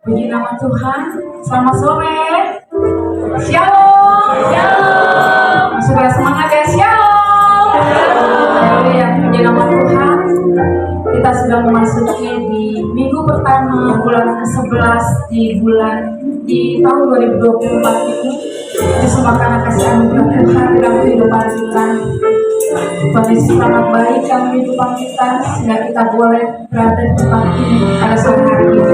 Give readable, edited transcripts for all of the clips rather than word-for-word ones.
Puji nama Tuhan. Selamat sore. Shalom. Shalom. Sudah semangat ya? Shalom. Haleluya. Puji nama Tuhan. Kita sudah memasuki di minggu pertama bulan ke-11 di tahun 2024 ini. Semua karena kasih anugerah Tuhan dalam kehidupan kita. Kondisi sangat baik dalam kehidupan kita sehingga kita boleh berada di tempat ini pada sore hari ini.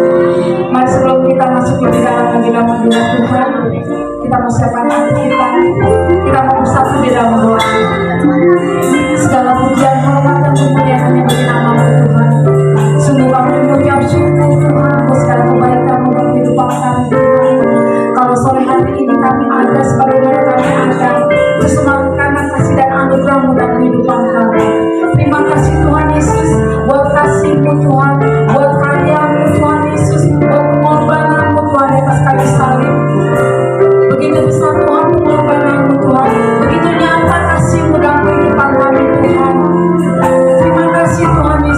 Mari sebelum kita masuk di dalam hadirat Tuhan, kita mau siapkan hati kita mau bersatu di dalam doa. Segala pujian, hormat dan kemuliaan hanya bagi nama Tuhan. Sungguh kami mengucap syukur Tuhan atas segala kebaikan-Mu dalam kehidupan kami Tuhan. Kalau sore hari ini kami ada sebagaimana kami ada, itu semua karena kasih dan anugerah-Mu dalam kehidupan kami. Terima kasih Tuhan Yesus buat kasih-Mu Tuhan, buat karya-Mu Tuhan Yesus, buat pengorbanan-Mu Tuhan di atas kayu salib. Begitu besar Tuhan pengorbanan-Mu Tuhan, begitu nyata kasih-Mu dalam kehidupan kami Tuhan. Terima kasih Tuhan Yesus.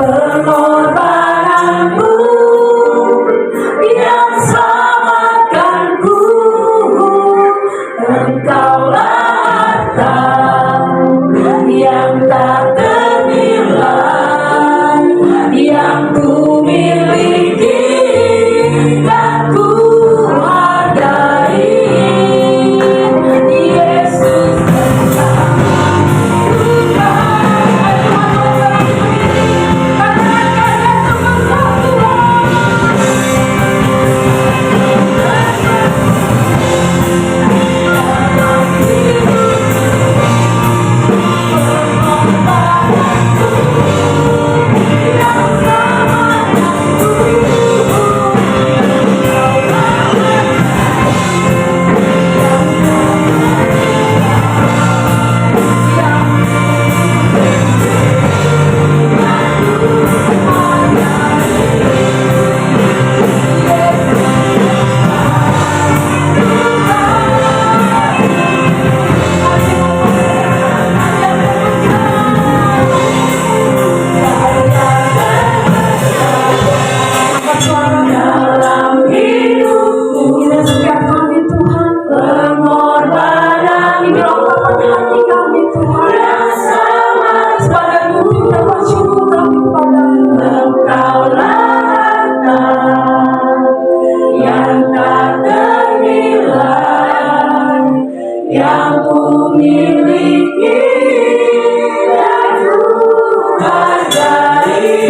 pengorbananmu yang selamatkanku. Engkaulah harta yang tak ternilai, yang ku miliki dan ku hargai. Yesus yang ku miliki dan ku hargai.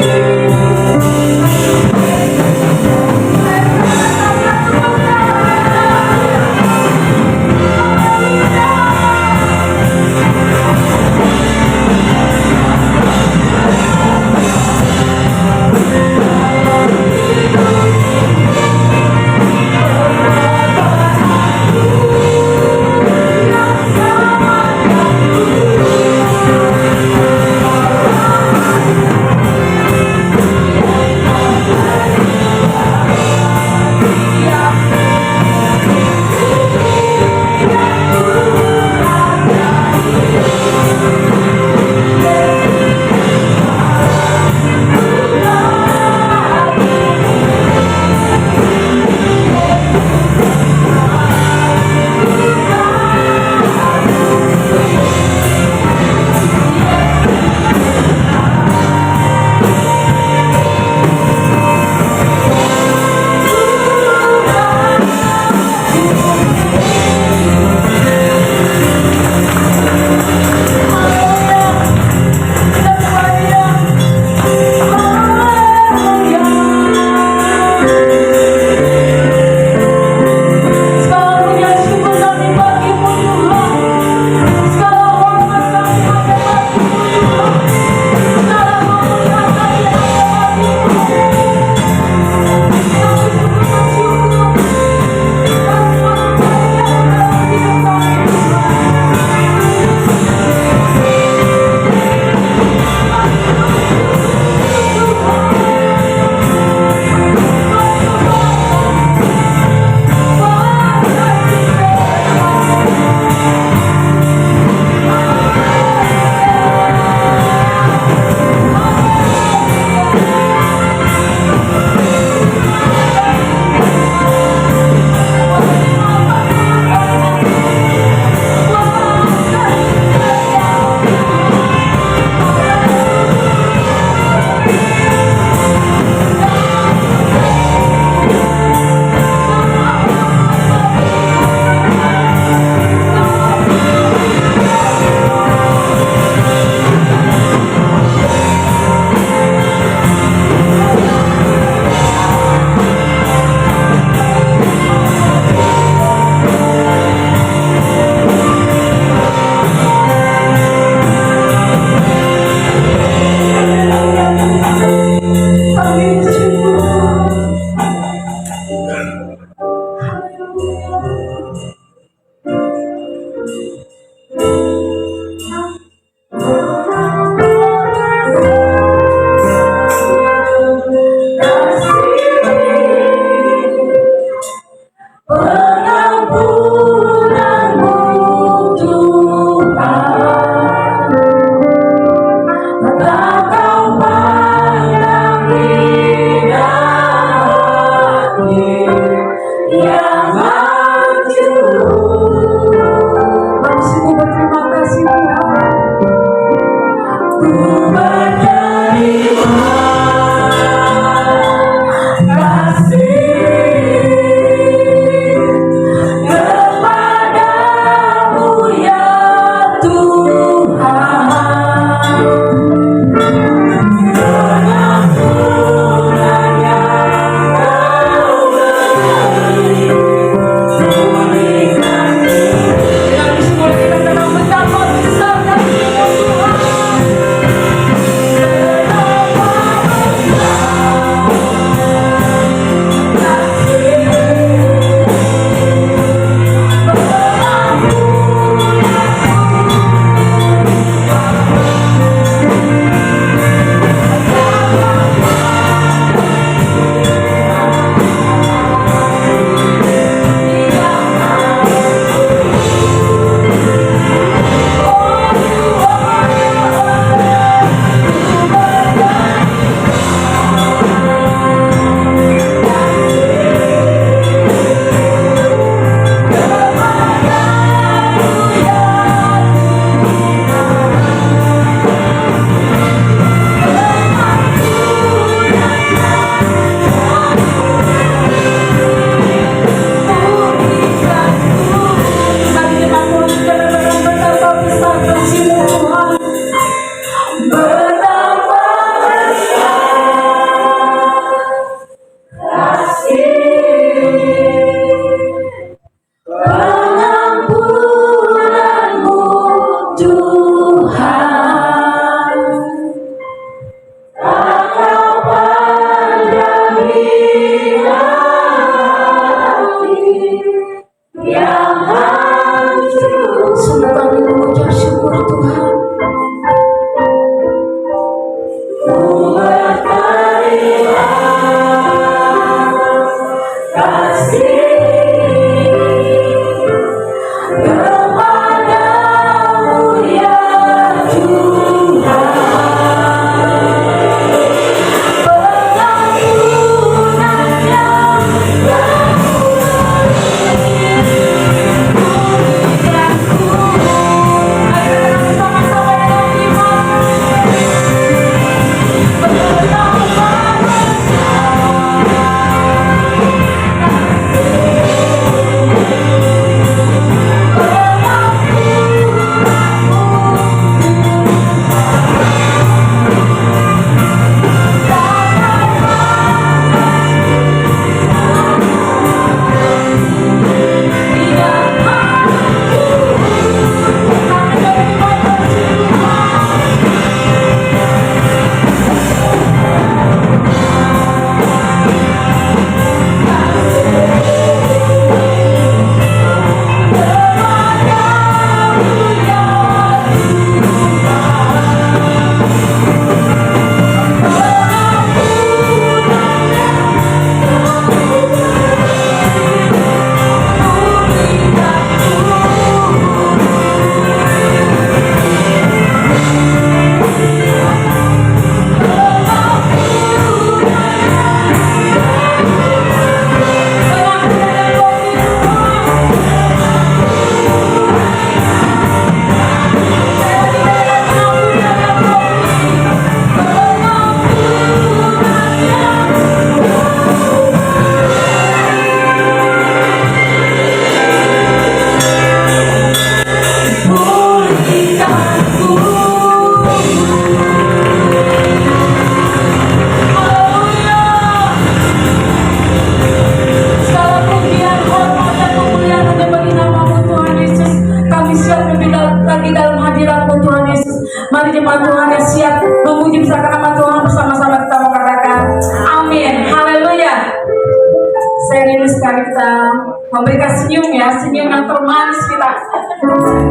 Memberikan senyum ya, senyum yang termanis kita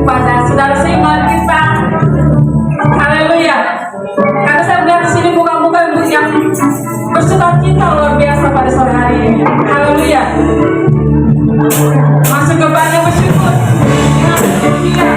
pada saudara-saudara kita. Haleluya. Karena saya melihat di sini muka-muka yang bersukacita luar biasa pada sore hari ini. Haleluya. Masuk ke banyak bersyukur. Haleluya.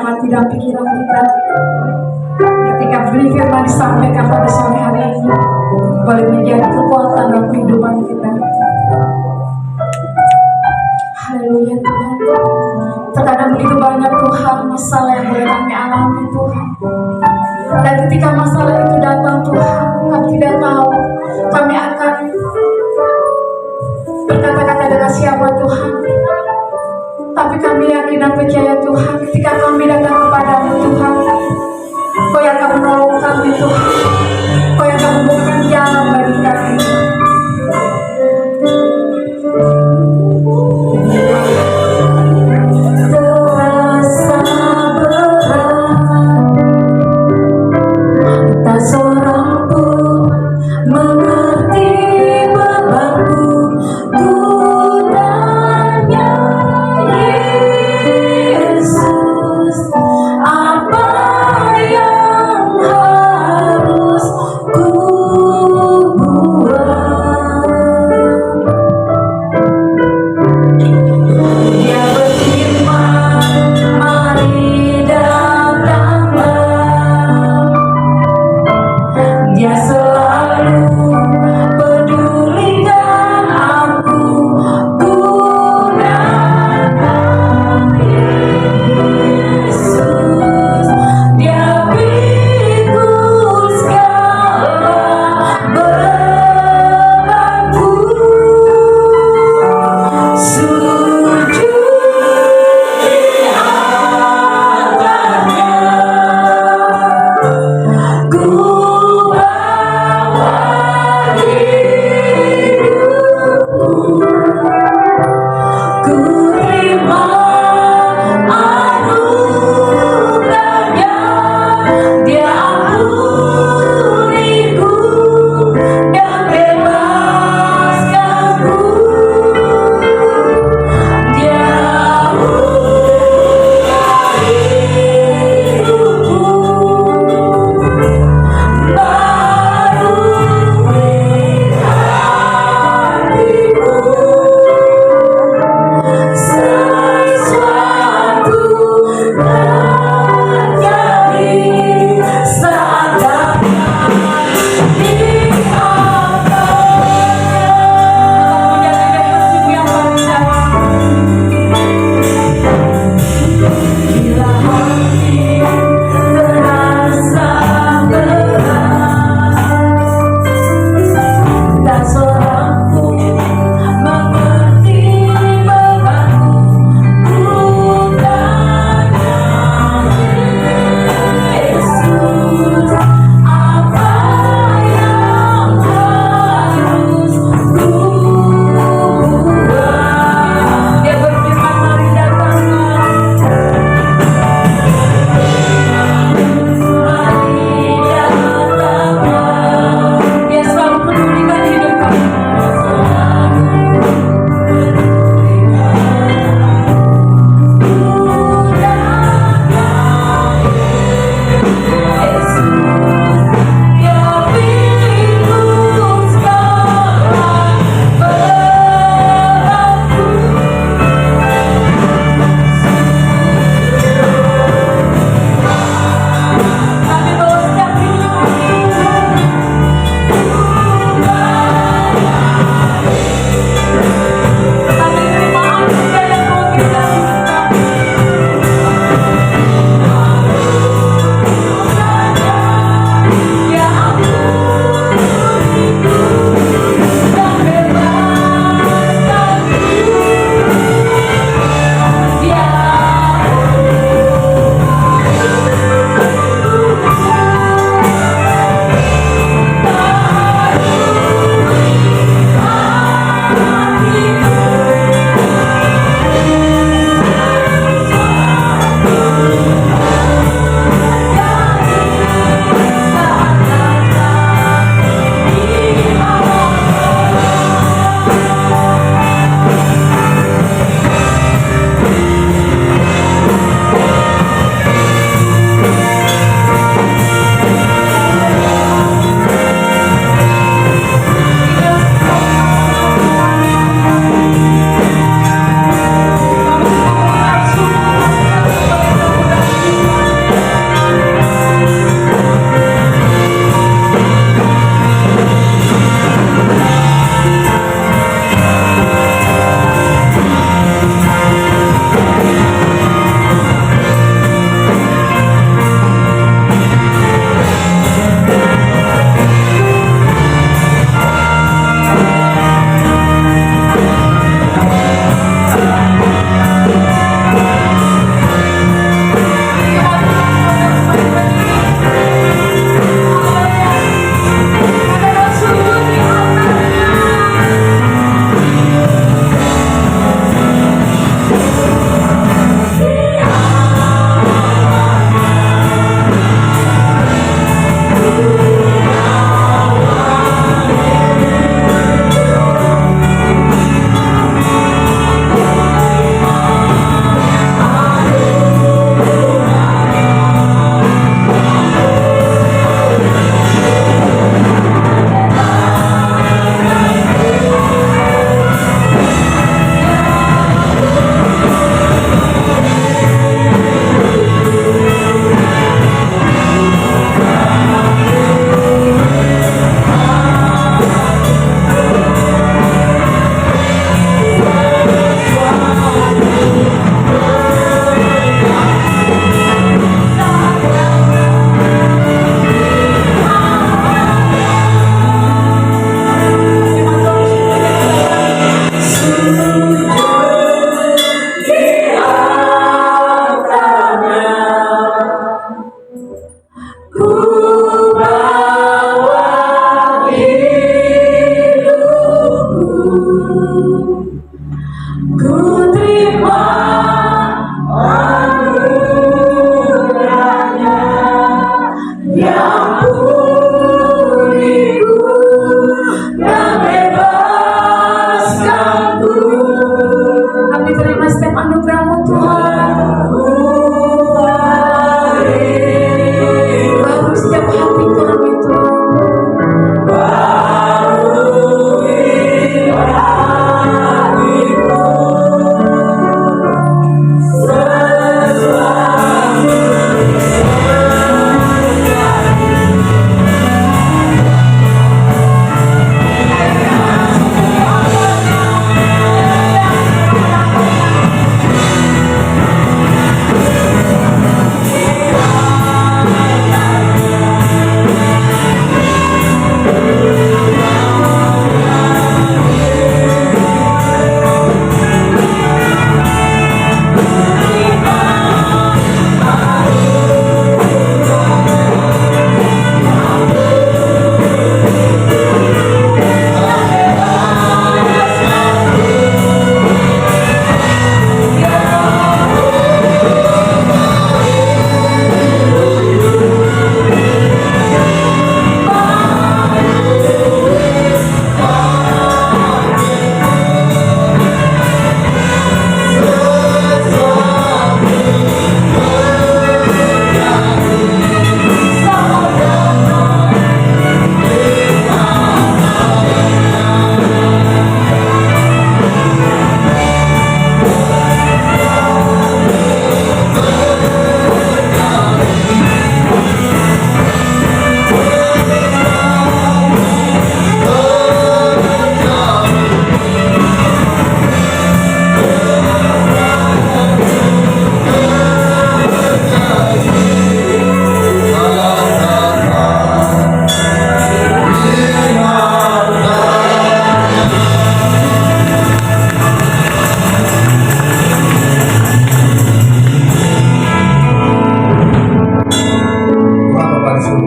hati dan pikiran kita. Ketika beri firman disampaikan pada sore hari ini, boleh menjadi kekuatan dalam kehidupan kita. Haleluya Tuhan. Terkadang begitu banyak Tuhan masalah yang boleh kami alami Tuhan. Dan ketika masalah itu datang Tuhan, kami tidak tahu kami akan berkata-kata dengan siapa Tuhan. Tapi kami yakin dan percaya Tuhan, ketika kami datang kepadamu Tuhan, Kau yang akan menolong kami Tuhan, Kau yang akan membukakan jalan bagi kami. Terasa berat, tak seorang pun mengerti bebanku. Ku tanya Yesus,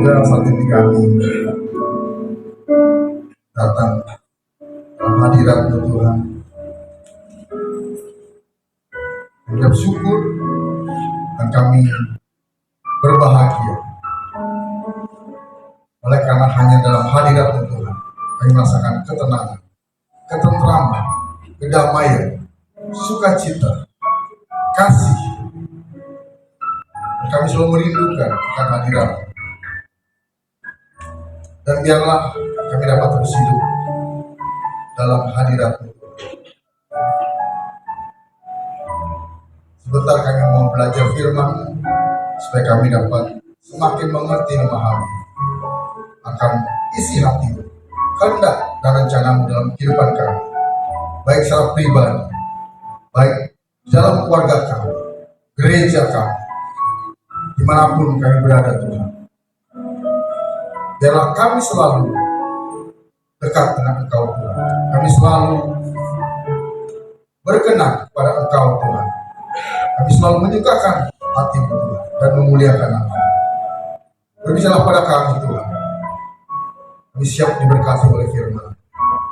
juga saat ini kami datang dalam hadirat Tuhan. Kami bersyukur dan kami berbahagia oleh karena hanya dalam hadirat Tuhan kami merasakan ketenangan, ketentraman, kedamaian, sukacita, kasih. Dan kami selalu merindukan akan hadirat. Dan biarlah kami dapat terus hidup dalam hadirat. Sebentar kami mau belajar firman supaya kami dapat semakin mengerti dan memahami akan isi hati, kehendak dan rencanamu dalam kehidupan kami, baik secara pribadi, baik dalam keluarga kami, gereja kami, dimanapun kami berada Tuhan. Biarlah kami selalu dekat dengan Engkau Tuhan. Kami selalu berkenan kepada Engkau Tuhan. Kami selalu menyukakan hati-Mu Tuhan dan memuliakan nama. Berbicaralah pada kami Tuhan. Kami siap diberkati oleh firman.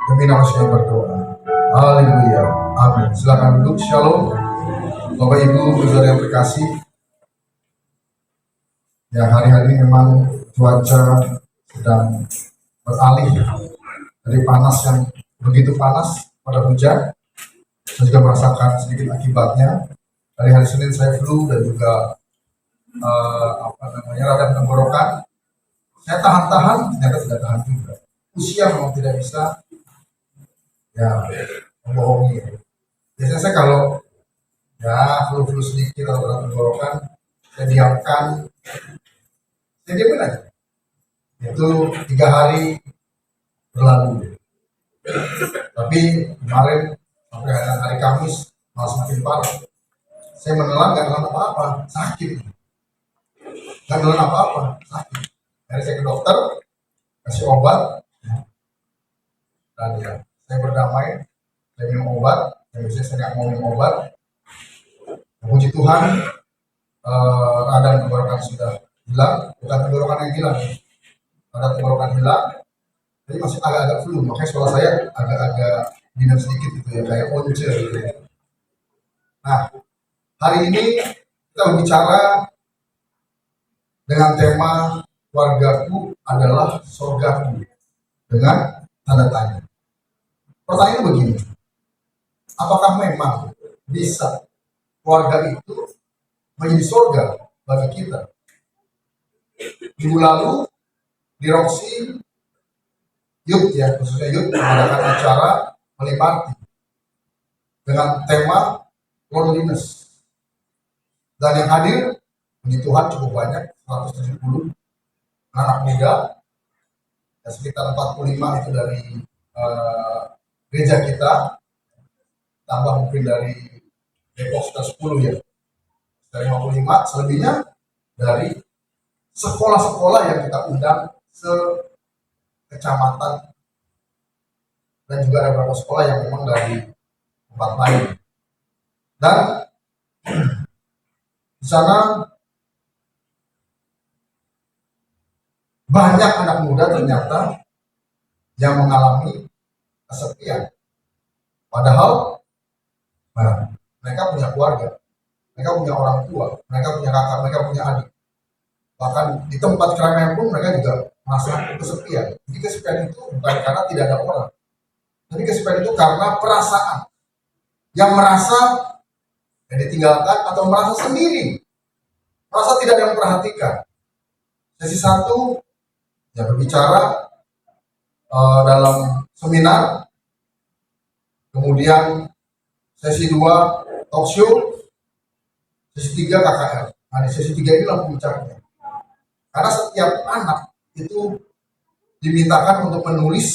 Demi nama saya berdoa. Haleluya. Amin. Silakan duduk. Shalom. Bapak Ibu, saudara yang terkasih. Ya, hari-hari ini memang cuaca sedang beralih dari panas yang begitu panas pada hujan. Saya juga merasakan sedikit akibatnya. Dari hari Senin saya flu dan juga radang tenggorokan. Saya tahan-tahan, ternyata tidak tahan juga. Usia memang tidak bisa membohongi. Biasanya saya kalau flu sedikit atau radang tenggorokan, saya diamkan, saya diamin aja. Itu 3 hari berlalu. Tapi kemarin sampai hari Kamis malah semakin parah. Saya menelan nggak menelan apa-apa, sakit. Nggak menelan apa-apa, sakit. Jadi saya ke dokter, kasih obat, dan saya berdamai, saya minum obat. Biasanya saya nggak mau minum obat. Puji Tuhan, radang tenggorokan sudah hilang, bukan tenggorokan yang hilang. Ada tenggorokan hilang, jadi masih agak-agak flu, makanya suara saya agak-agak dinas sedikit gitu ya, kayak once gitu ya. Nah, hari ini kita berbicara dengan tema keluargaku adalah surgaku dengan tanda tanya. Pertanyaan begini, apakah memang bisa keluarga itu menjadi surga bagi kita? Minggu lalu di Roxy Youth khususnya Youth mengadakan acara menikmati dengan tema loneliness, dan yang hadir puji Tuhan cukup banyak, 170 anak muda, dan sekitar 45 itu dari gereja kita, tambah mungkin dari Depok sekitar 10 ya, dari 55, selebihnya dari sekolah-sekolah yang kita undang se-kecamatan, dan juga ada beberapa sekolah yang memang dari tempat lain. Dan di sana banyak anak muda ternyata yang mengalami kesepian. Padahal mereka punya keluarga, mereka punya orang tua, mereka punya kakak, mereka punya adik. Bahkan di tempat keramaian pun mereka juga merasa kesepian. Jadi kesepian itu bukan karena tidak ada orang, tapi kesepian itu karena perasaan yang merasa ditinggalkan atau merasa sendiri, merasa tidak ada yang memperhatikan. Sesi 1 berbicara dalam seminar, kemudian sesi 2 talk show, sesi 3 KKR. Nah, di sesi 3 ini lampu bicaranya. Karena setiap anak itu dimintakan untuk menulis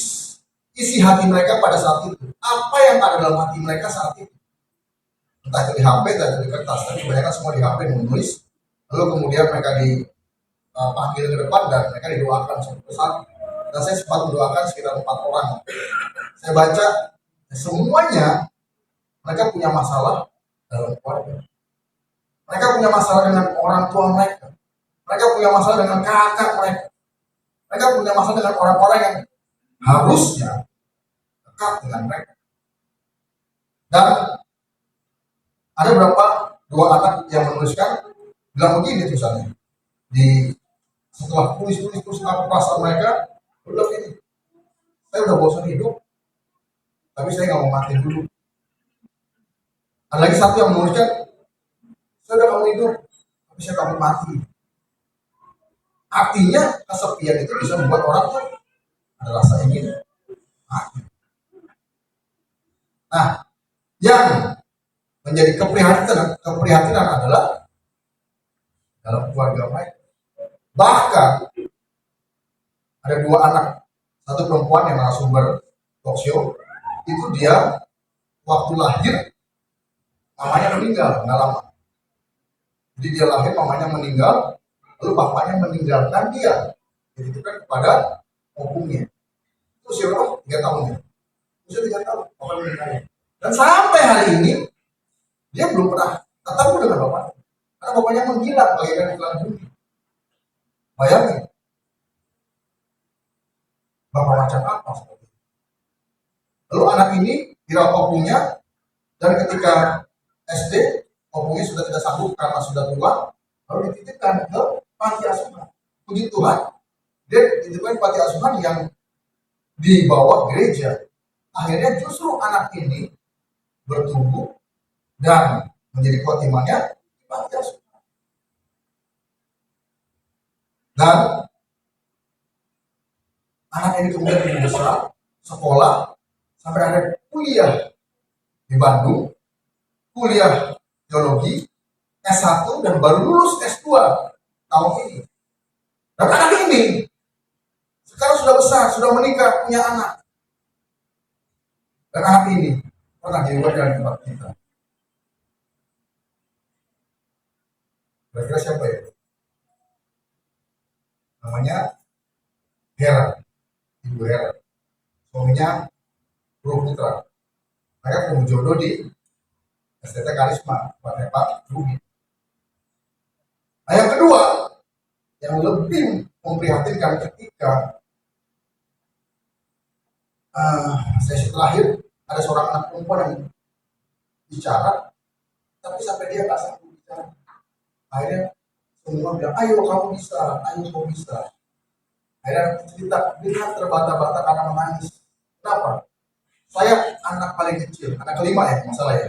isi hati mereka pada saat itu. Apa yang ada dalam hati mereka saat itu. Entah itu di HP, entah itu di kertas. Tapi kebanyakan semua di HP menulis. Lalu kemudian mereka dipanggil ke depan dan mereka didoakan satu persatu. Dan saya sempat mendoakan sekitar 4 orang. Saya baca, semuanya mereka punya masalah dalam keluarga. Mereka punya masalah dengan orang tua mereka. Mereka punya masalah dengan kakak mereka. Mereka punya masalah dengan orang-orang yang harusnya dekat dengan mereka. Dan ada dua anak yang menuliskan bilang begini tulisannya. Setelah tulis apa perasaan mereka, bilang ini, saya udah bosan hidup, tapi saya nggak mau mati dulu. Ada lagi satu yang menuliskan, saya udah mau hidup, tapi saya nggak mau mati. Artinya kesepian itu bisa membuat orang tuh ada rasa ingin mati. Nah, yang menjadi keprihatinan adalah dalam keluarga mereka. Bahkan ada dua anak, satu perempuan yang narasumber talk show, itu dia waktu lahir mamanya meninggal, nggak lama. Jadi dia lahir, mamanya meninggal, lalu bapaknya meninggalkan dia, dititipkan kepada opungnya. Itu usia berapa? 3 tahun ya. Usia 3 tahun, bapak meninggalnya. Dan sampai hari ini dia belum pernah ketemu dengan bapaknya, karena bapaknya menghilang bagaikan hilang bumi. Bayangin, bapak macam apa seperti itu. Lalu anak ini dirawat opungnya, dan ketika SD, opungnya sudah tidak sanggup karena sudah tua, lalu dititipkan ke panti asuhan. Puji Tuhan, dia dititipkan panti asuhan yang di bawah gereja. Akhirnya justru anak ini bertumbuh dan menjadi khotimahnya di panti asuhan. Dan anak ini kemudian besar, sekolah, sampai ada kuliah di Bandung, kuliah teologi, S1, dan baru lulus S2 tahun ini. Dan anak ini sekarang sudah besar, sudah menikah, punya anak. Dan anak ini pernah dirawat dalam tempat kita. Kira-kira siapa ya? Namanya Hera, Ibu Hera. Suaminya Bro Putra. Mereka ketemu jodoh di STT Karisma, Pak Rugi. Nah, yang kedua, yang lebih memprihatinkan ketika sesi terakhir, ada seorang anak perempuan yang bicara, tapi sampai dia nggak sanggup bicara. Akhirnya semua bilang, ayo kamu bisa. Akhirnya cerita, dia terbata-bata karena menangis. Kenapa? Saya anak paling kecil, anak kelima ya, masalah ya.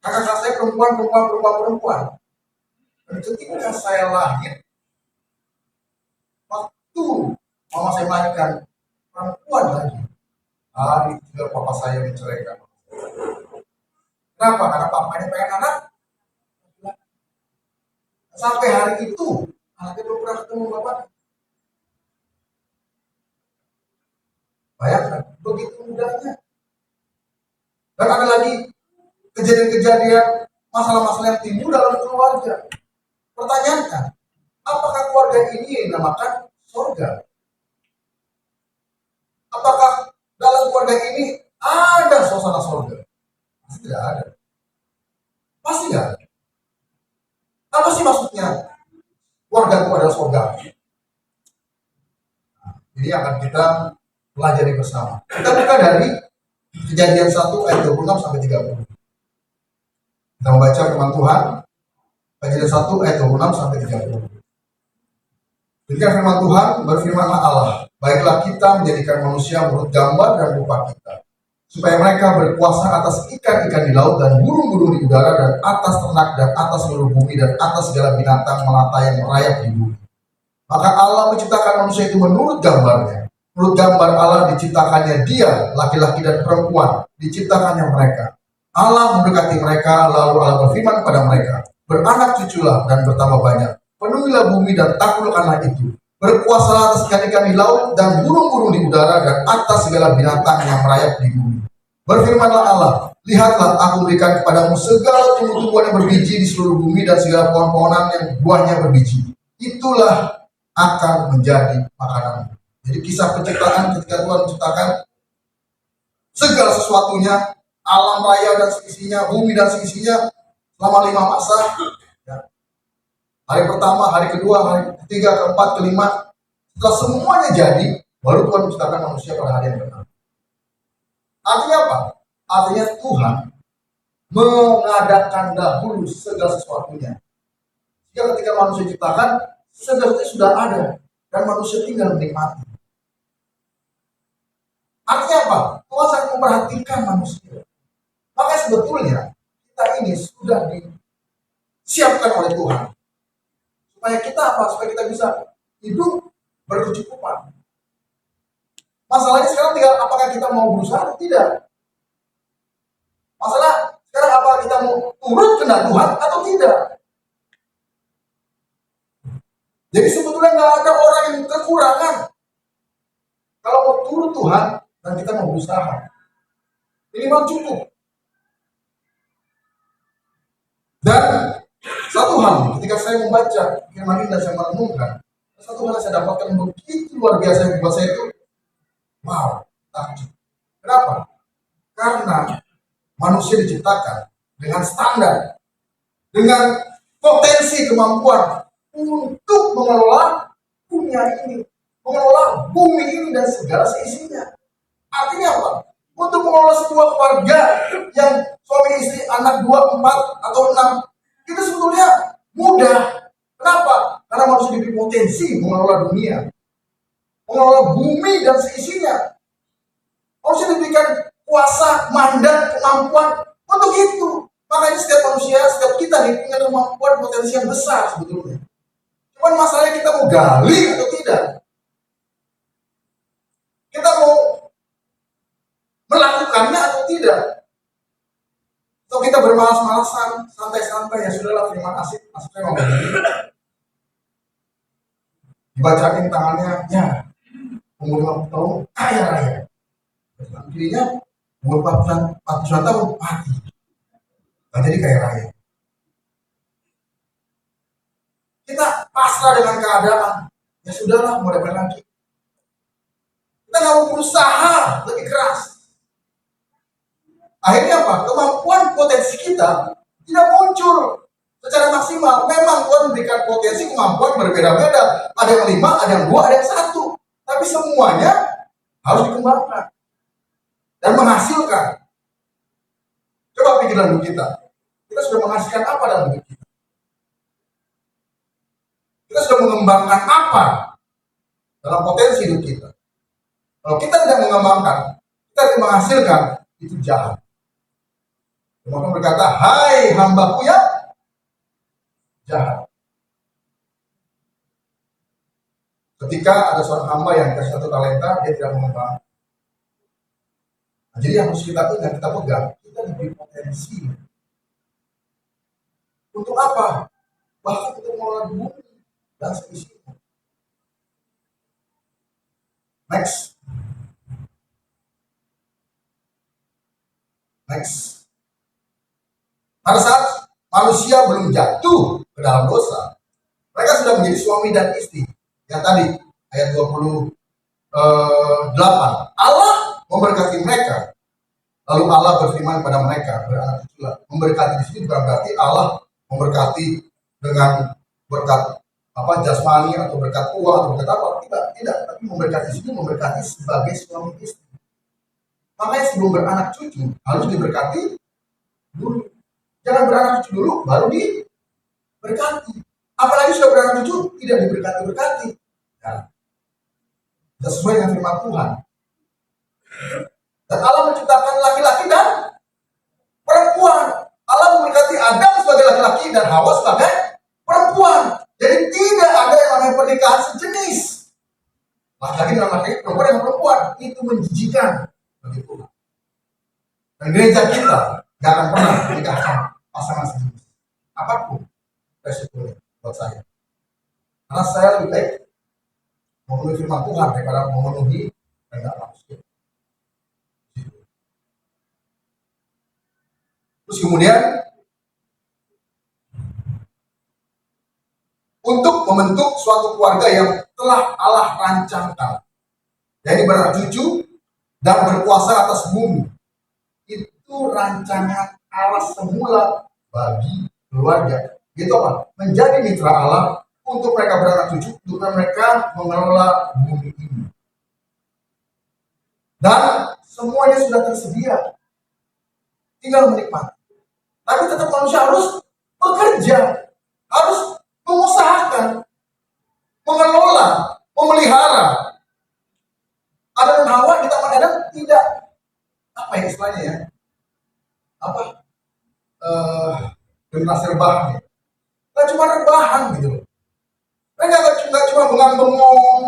Kakak saya perempuan. Dan ketika saya lahir, waktu mama saya melahirkan perempuan lagi, hari juga papa saya menceraikan. Kenapa? Karena papanya pengen anak. Sampai hari itu, anaknya belum pernah ketemu bapak. Bayangkan, begitu mudahnya. Dan ada lagi kejadian-kejadian, masalah-masalah yang timbul dalam keluarga. Pertanyaannya, apakah keluarga ini dinamakan surga? Apakah dalam keluarga ini ada suasana surga? Pasti tidak ada. Pasti tidak ada. Apa sih maksudnya keluarga itu adalah surga? Nah, ini akan kita pelajari bersama. Kita buka dari Kejadian 1 ayat 26 sampai 30. Kita membaca firman Tuhan. Kejadian 1 ayat 26 sampai 30. Ketika firman Tuhan, berfirmanlah Allah, baiklah kita menjadikan manusia menurut gambar dan rupa kita, supaya mereka berkuasa atas ikan-ikan di laut dan burung-burung di udara dan atas ternak dan atas seluruh bumi dan atas segala binatang melata yang merayap di bumi. Maka Allah menciptakan manusia itu menurut gambarnya. Menurut gambar Allah diciptakannya dia, laki-laki dan perempuan, diciptakannya mereka. Allah mendekati mereka, lalu Allah berfirman kepada mereka, beranak cuculah dan bertambah banyak, penuhilah bumi dan taklukkanlah itu. Berkuasalah atas ikan-ikan di laut dan burung-burung di udara dan atas segala binatang yang merayap di bumi. Berfirmanlah Allah, lihatlah aku berikan kepadamu segala tumbuh-tumbuhan yang berbiji di seluruh bumi dan segala pohon-pohonan yang buahnya berbiji. Itulah akan menjadi makanan. Jadi kisah penciptaan ketika Tuhan menciptakan segala sesuatunya, alam raya dan seisinya, bumi dan seisinya selama 5 masa. Ya. Hari pertama, hari kedua, hari ketiga, keempat, kelima, Setelah semuanya jadi, baru Tuhan menciptakan manusia pada hari yang ke-6. Artinya apa? Artinya Tuhan mengadakan dahulu segala sesuatunya. Sehingga ketika manusia diciptakan, segala sesuatu sudah ada dan manusia tinggal menikmati. Artinya apa? Tuhan sangat memperhatikan manusia. Makanya sebetulnya kita ini sudah disiapkan oleh Tuhan. Supaya kita apa? Supaya kita bisa hidup berkecukupan. Masalahnya sekarang tinggal apakah kita mau berusaha atau tidak. Masalah sekarang apakah kita mau turut kehendak Tuhan atau tidak. Jadi sebetulnya nggak ada orang yang kekurangan. Kalau mau turut Tuhan dan kita mau berusaha, minimal cukup. Dan satu hal, ketika saya membaca firman ini dan saya merenungkan, satu hal yang saya dapatkan begitu luar biasa yang buat saya itu, wow, takjub. Kenapa? Karena manusia diciptakan dengan standar, dengan potensi kemampuan untuk mengelola dunia ini, mengelola bumi ini dan segala seisinya. Artinya apa? Untuk mengelola sebuah keluarga yang suami istri, anak 2, 4, atau 6, itu sebetulnya mudah. Kenapa? Karena manusia diberi potensi mengelola dunia, mengelola bumi dan seisinya. Manusia diberikan kuasa, mandat, kemampuan untuk itu. Makanya setiap manusia, setiap kita nih punya kemampuan potensi yang besar sebetulnya. Cuman masalahnya kita mau gali atau tidak. Kita mau melakukannya atau tidak. Atau kita bermalas-malasan, santai-santai, ya sudahlah, terima kasih, maksudnya mau begini. Dibacain tangannya, ya, umur 50 tahun, kaya raya. Kirinya, umur 40 tahun, mati. Gak jadi kaya raya. Kita pasrah dengan keadaan, ya sudahlah, mau dapat lagi. Kita gak mau berusaha lebih keras. Akhirnya apa? Kemampuan potensi kita tidak muncul secara maksimal. Memang Tuhan memberikan potensi kemampuan berbeda-beda. Ada yang 5, ada yang 2, ada yang 1. Tapi semuanya harus dikembangkan dan menghasilkan. Coba pikir dalam hidup kita. Kita sudah menghasilkan apa dalam hidup kita? Kita sudah mengembangkan apa dalam potensi hidup kita? Kalau kita tidak mengembangkan, kita tidak menghasilkan, itu jahat. Tuhan berkata, hai hambaku yang jahat. Ketika ada seorang hamba yang dikasih 1 talenta, dia tidak mengembangkan. Nah, jadi yang harus kita ingat, kita pegang, kita diberi potensi. Untuk apa? Bahkan untuk mengelola bumi dan seisinya. Next. Pada saat manusia belum jatuh ke dalam dosa, mereka sudah menjadi suami dan istri. Yang tadi ayat 28. Allah memberkati mereka. Lalu Allah berfirman kepada mereka, beranak cuculah. Memberkati di sini bukan berarti Allah memberkati dengan berkat jasmani atau berkat uang atau berkat apa? Tidak. Tapi memberkati di sini memberkati sebagai suami istri. Makanya sebelum beranak cucu harus diberkati dulu. Jangan beranak cucu dulu, baru diberkati. Apalagi sudah beranak cucu, tidak diberkati-berkati. Nah, tidak sesuai dengan firman Tuhan. Dan Allah menciptakan laki-laki dan perempuan. Allah memberkati Adam sebagai laki-laki dan Hawa sebagai perempuan. Jadi tidak ada yang namanya pernikahan sejenis. Laki-laki dengan laki-laki, perempuan dengan perempuan. Itu menjijikan bagi Tuhan. Dan gereja kita gak akan pernah menikahkan pasangan sejenis. Apapun resikonya buat saya. Karena saya lebih baik memenuhi firman Tuhan daripada memenuhi kehendak manusia. Terus kemudian untuk membentuk suatu keluarga yang telah Allah rancangkan, yaitu beranak cucu dan berkuasa atas bumi. Itu rancangan Allah semula bagi keluarga. Itu apa? Menjadi mitra Allah untuk mereka beranak cucu, untuk mereka mengelola bumi ini. Dan semuanya sudah tersedia, tinggal menikmati. Tapi tetap manusia harus bekerja, harus mengusahakan, mengelola, memelihara. Adam dan Hawa di Taman Eden tidak, apa ya istilahnya ya, generasi rebahan ya. Nggak cuma rebahan gitu loh. Mereka nggak cuma bengang-bengong,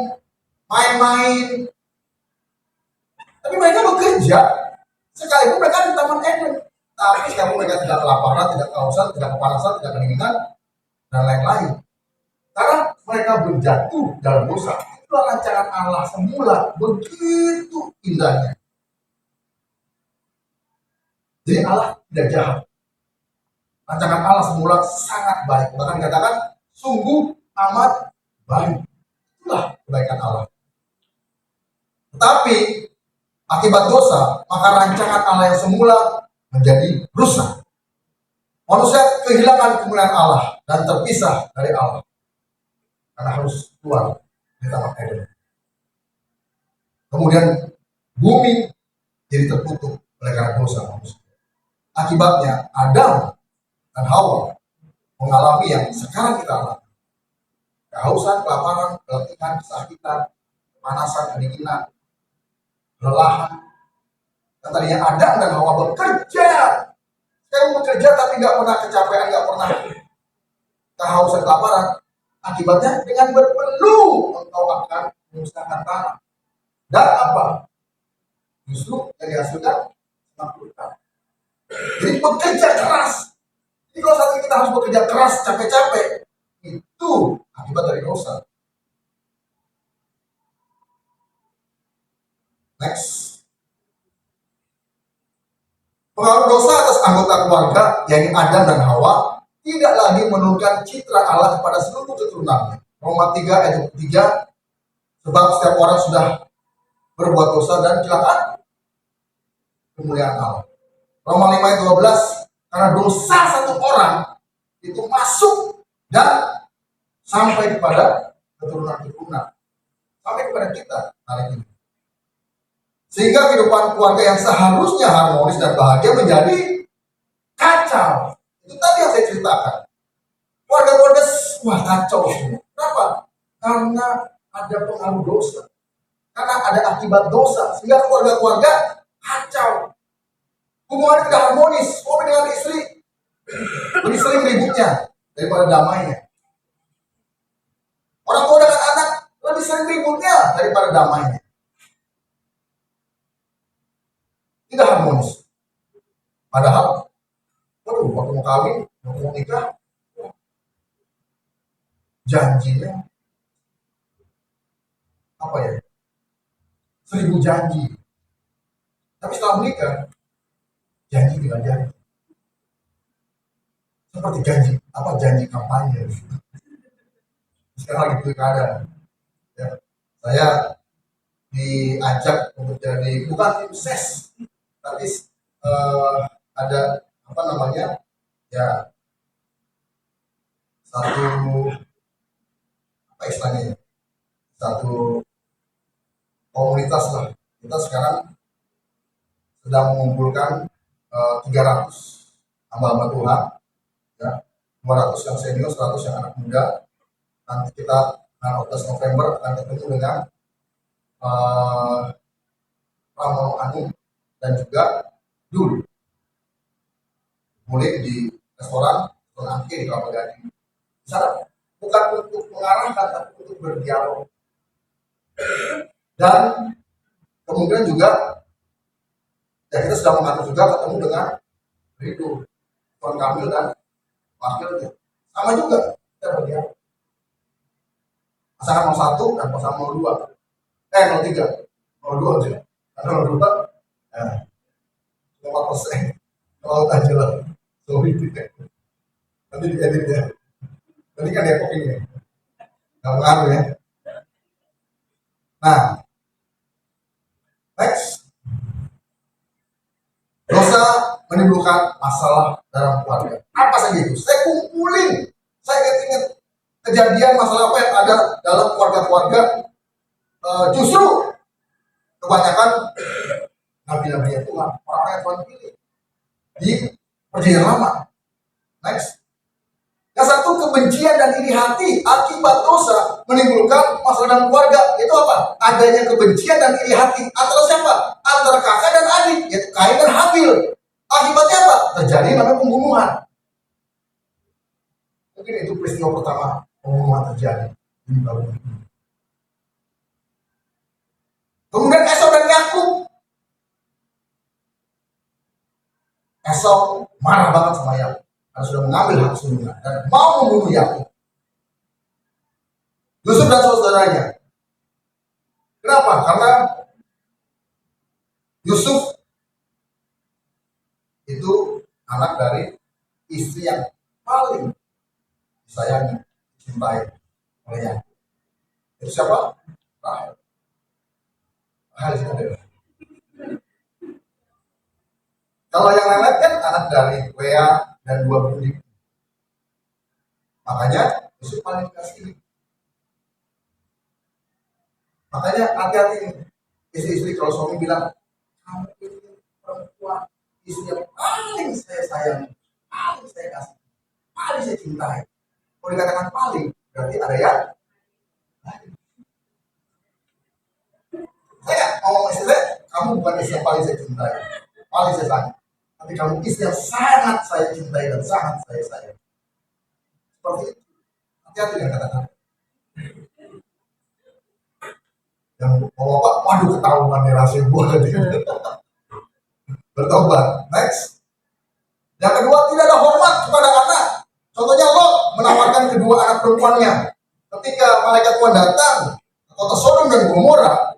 main-main, tapi mereka bekerja. Sekalipun mereka di Taman Eden, tapi sekalipun mereka tidak kelaparan, tidak kehausan, tidak kepanasan, tidak kedinginan, dan lain-lain. Karena mereka berjatuh dalam dosa. Itulah rancangan Allah semula, begitu indahnya. Jadi Allah tidak jahat. Rancangan Allah semula sangat baik. Bahkan katakan sungguh amat baik. Itulah kebaikan Allah. Tetapi akibat dosa, maka rancangan Allah yang semula menjadi rusak. Manusia kehilangan kemuliaan Allah dan terpisah dari Allah. Karena harus keluar dari Taman Eden. Kemudian bumi jadi tertutup oleh karena dosa manusia. Akibatnya Adam dan Hawa mengalami yang sekarang kita alami. Kehausan, kelaparan, keletihan, kesakitan, kepanasan, kedinginan, kelelahan. Dan tadinya Adam dan Hawa bekerja. Sekarang bekerja tapi nggak pernah kecapean, nggak pernah kehausan, kelaparan. Akibatnya dengan berpeluh engkau akan memusnahkan tanah. Dan apa? Justru yang dihasilkan semakin. Jadi bekerja keras. Jadi kalau saat ini kita harus bekerja keras, capek-capek, itu akibat dari dosa. Next. Pengaruh dosa atas anggota keluarga, yaitu Adam dan Hawa, tidak lagi menurunkan citra Allah kepada seluruh keturunannya. Roma 3 ayat 3, sebab setiap orang sudah berbuat dosa dan kehilangan kemuliaan Allah. Roma 5 ayat 12, karena dosa satu orang itu masuk dan sampai kepada keturunan-keturunan, sampai kepada kita hari ini. Sehingga kehidupan keluarga yang seharusnya harmonis dan bahagia menjadi kacau. Itu tadi yang saya ceritakan. Keluarga-keluarga wah kacau semua. Kenapa? Karena ada pengaruh dosa. Karena ada akibat dosa. Sehingga keluarga-keluarga kacau. Hubungannya tidak harmonis. Suami dengan istri lebih sering ributnya daripada damainya. Orang tua dengan anak lebih sering ributnya daripada damainya. Tidak harmonis. Padahal, waduh, waktu mau kawin, waktu mau nikah, janjinya apa ya? 1000 janji. Tapi setelah menikah, janji tidak jadi. Seperti janji kampanye. Sekarang lagi pilkada. Ya, saya diajak untuk jadi bukan tim ses, tapi ada apa namanya ya satu apa istilahnya satu komunitas lah. Kita sekarang sedang mengumpulkan 300 hamba-hamba Tuhan, ya 200 yang senior, 100 yang anak muda. Nanti kita 14 November akan ketemu dengan Pramono Anung dan juga Dul. Mulai di restoran Angke di Kelapa Gading. Di sana bukan untuk mengarahkan, tapi untuk berdialog. Dan kemungkinan juga ya kita sedang mengatur juga ketemu dengan Ridho, Tuan Kamil dan wakilnya. Sama juga kita berdialog. Pasangan 01 dan pasangan 02. 03. 02 aja. Karena 02 4%. Kalau aja lah. Sorry. Nanti diedit ya. Tadi kan Depok ini ya. Gak pengaruh ya. Nah. Next. Dosa menimbulkan masalah dalam keluarga. Apa saja itu? Saya kumpulin. Saya ingat kejadian masalah apa yang ada dalam keluarga-keluarga, justru kebanyakan nabi-nabi Tuhan, orang yang Tuhan pilih di perjanjian lama. Next. Yang satu, kebencian dan iri hati akibat dosa menimbulkan masalah dalam keluarga. Itu apa? Adanya kebencian dan iri hati antara siapa? Antara kakak dan adik, yaitu Kain dan Habil. Akibatnya apa? Terjadi namanya pembunuhan. Mungkin itu peristiwa pertama pembunuhan terjadi di muka bumi. Kemudian Esau dan Yakub. Esau marah banget sama Yakub karena sudah mengambil hak sulungnya dan mau membunuh Yakub. Yusuf dan saudaranya. Kenapa? Karena Yusuf itu anak dari istri yang paling disayangi, dicintai oleh Yakub. Itu siapa? Rahel. Rahel itu adalah. Kalau yang lain kan anak dari Lea dan dua budik. Makanya Yusuf paling dikasih. Makanya hati-hati nih. Istri-istri kalau suami bilang, kamu itu perempuan, istri yang paling saya sayangi, paling saya kasih, paling saya cintai. Kalau dikatakan paling, berarti ada yang lain. Saya ngomong istri saya, kamu bukan istri yang paling saya cintai, paling saya sayang. Tapi kamu istri yang sangat saya cintai dan sangat saya sayang. Seperti itu. Hati-hati dengan kata-kata. Yang bapak, waduh ketahuan nih rahasia gua tadi. Bertobat. Next. Yang kedua, tidak ada hormat kepada anak. Contohnya Lot menawarkan kedua anak perempuannya. Ketika malaikat Tuhan datang ke kota Sodom dan Gomora,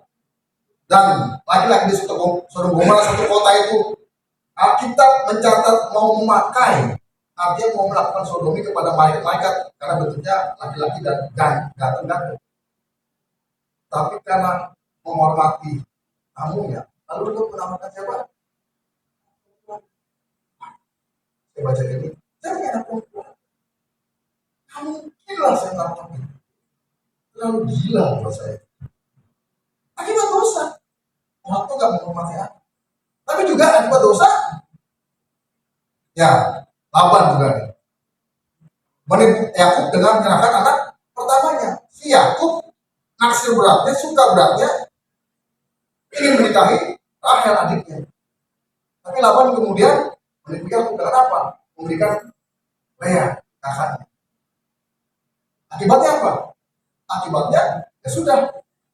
dan laki-laki di Sodom Gomora, satu kota itu, Alkitab mencatat mau memakai, artinya mau melakukan sodomi kepada malaikat karena bentuknya laki-laki dan ganteng. Tapi karena menghormati tamunya, lalu Lot menawarkan siapa? Saya baca ini, saya punya anak perempuan. Kamu gila saya melakukan ini. Terlalu gila buat saya. Akibat dosa. Orang itu gak menghormati anak. Tapi juga akibat dosa. Ya, Laban juga nih. Menipu Yakub dengan menyerahkan anak pertamanya. Si Yakub naksir beratnya, suka beratnya, ingin menikahi Rahel adiknya. Tapi Laban kemudian menipu Yakub dengan apa? Memberikan Lea kakaknya. Akibatnya apa? Akibatnya ya sudah,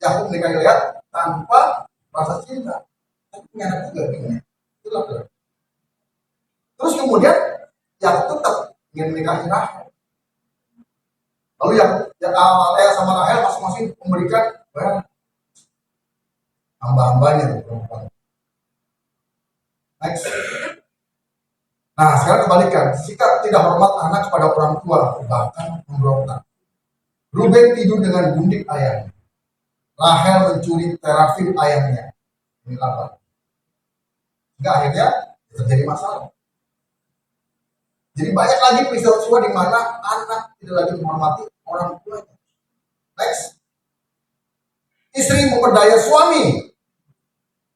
Yakub menikahi Lea tanpa rasa cinta. Tapi punya anak juga bingung. Itulah. Terus kemudian Yakub tetap ingin menikahi Rahel. Lalu Lea sama Rahel masing-masing memberikan hamba-hambanya perempuan. Next. Nah, sekarang kebalikan. Sikap tidak hormat anak kepada orang tua, bahkan memberontak. Ruben tidur dengan gundik ayahnya. Rahel mencuri terafim ayahnya. Ini Laban. Hingga akhirnya terjadi masalah. Jadi banyak lagi peristiwa di mana anak tidak lagi menghormati orang tuanya. Next. Istri memperdaya suami.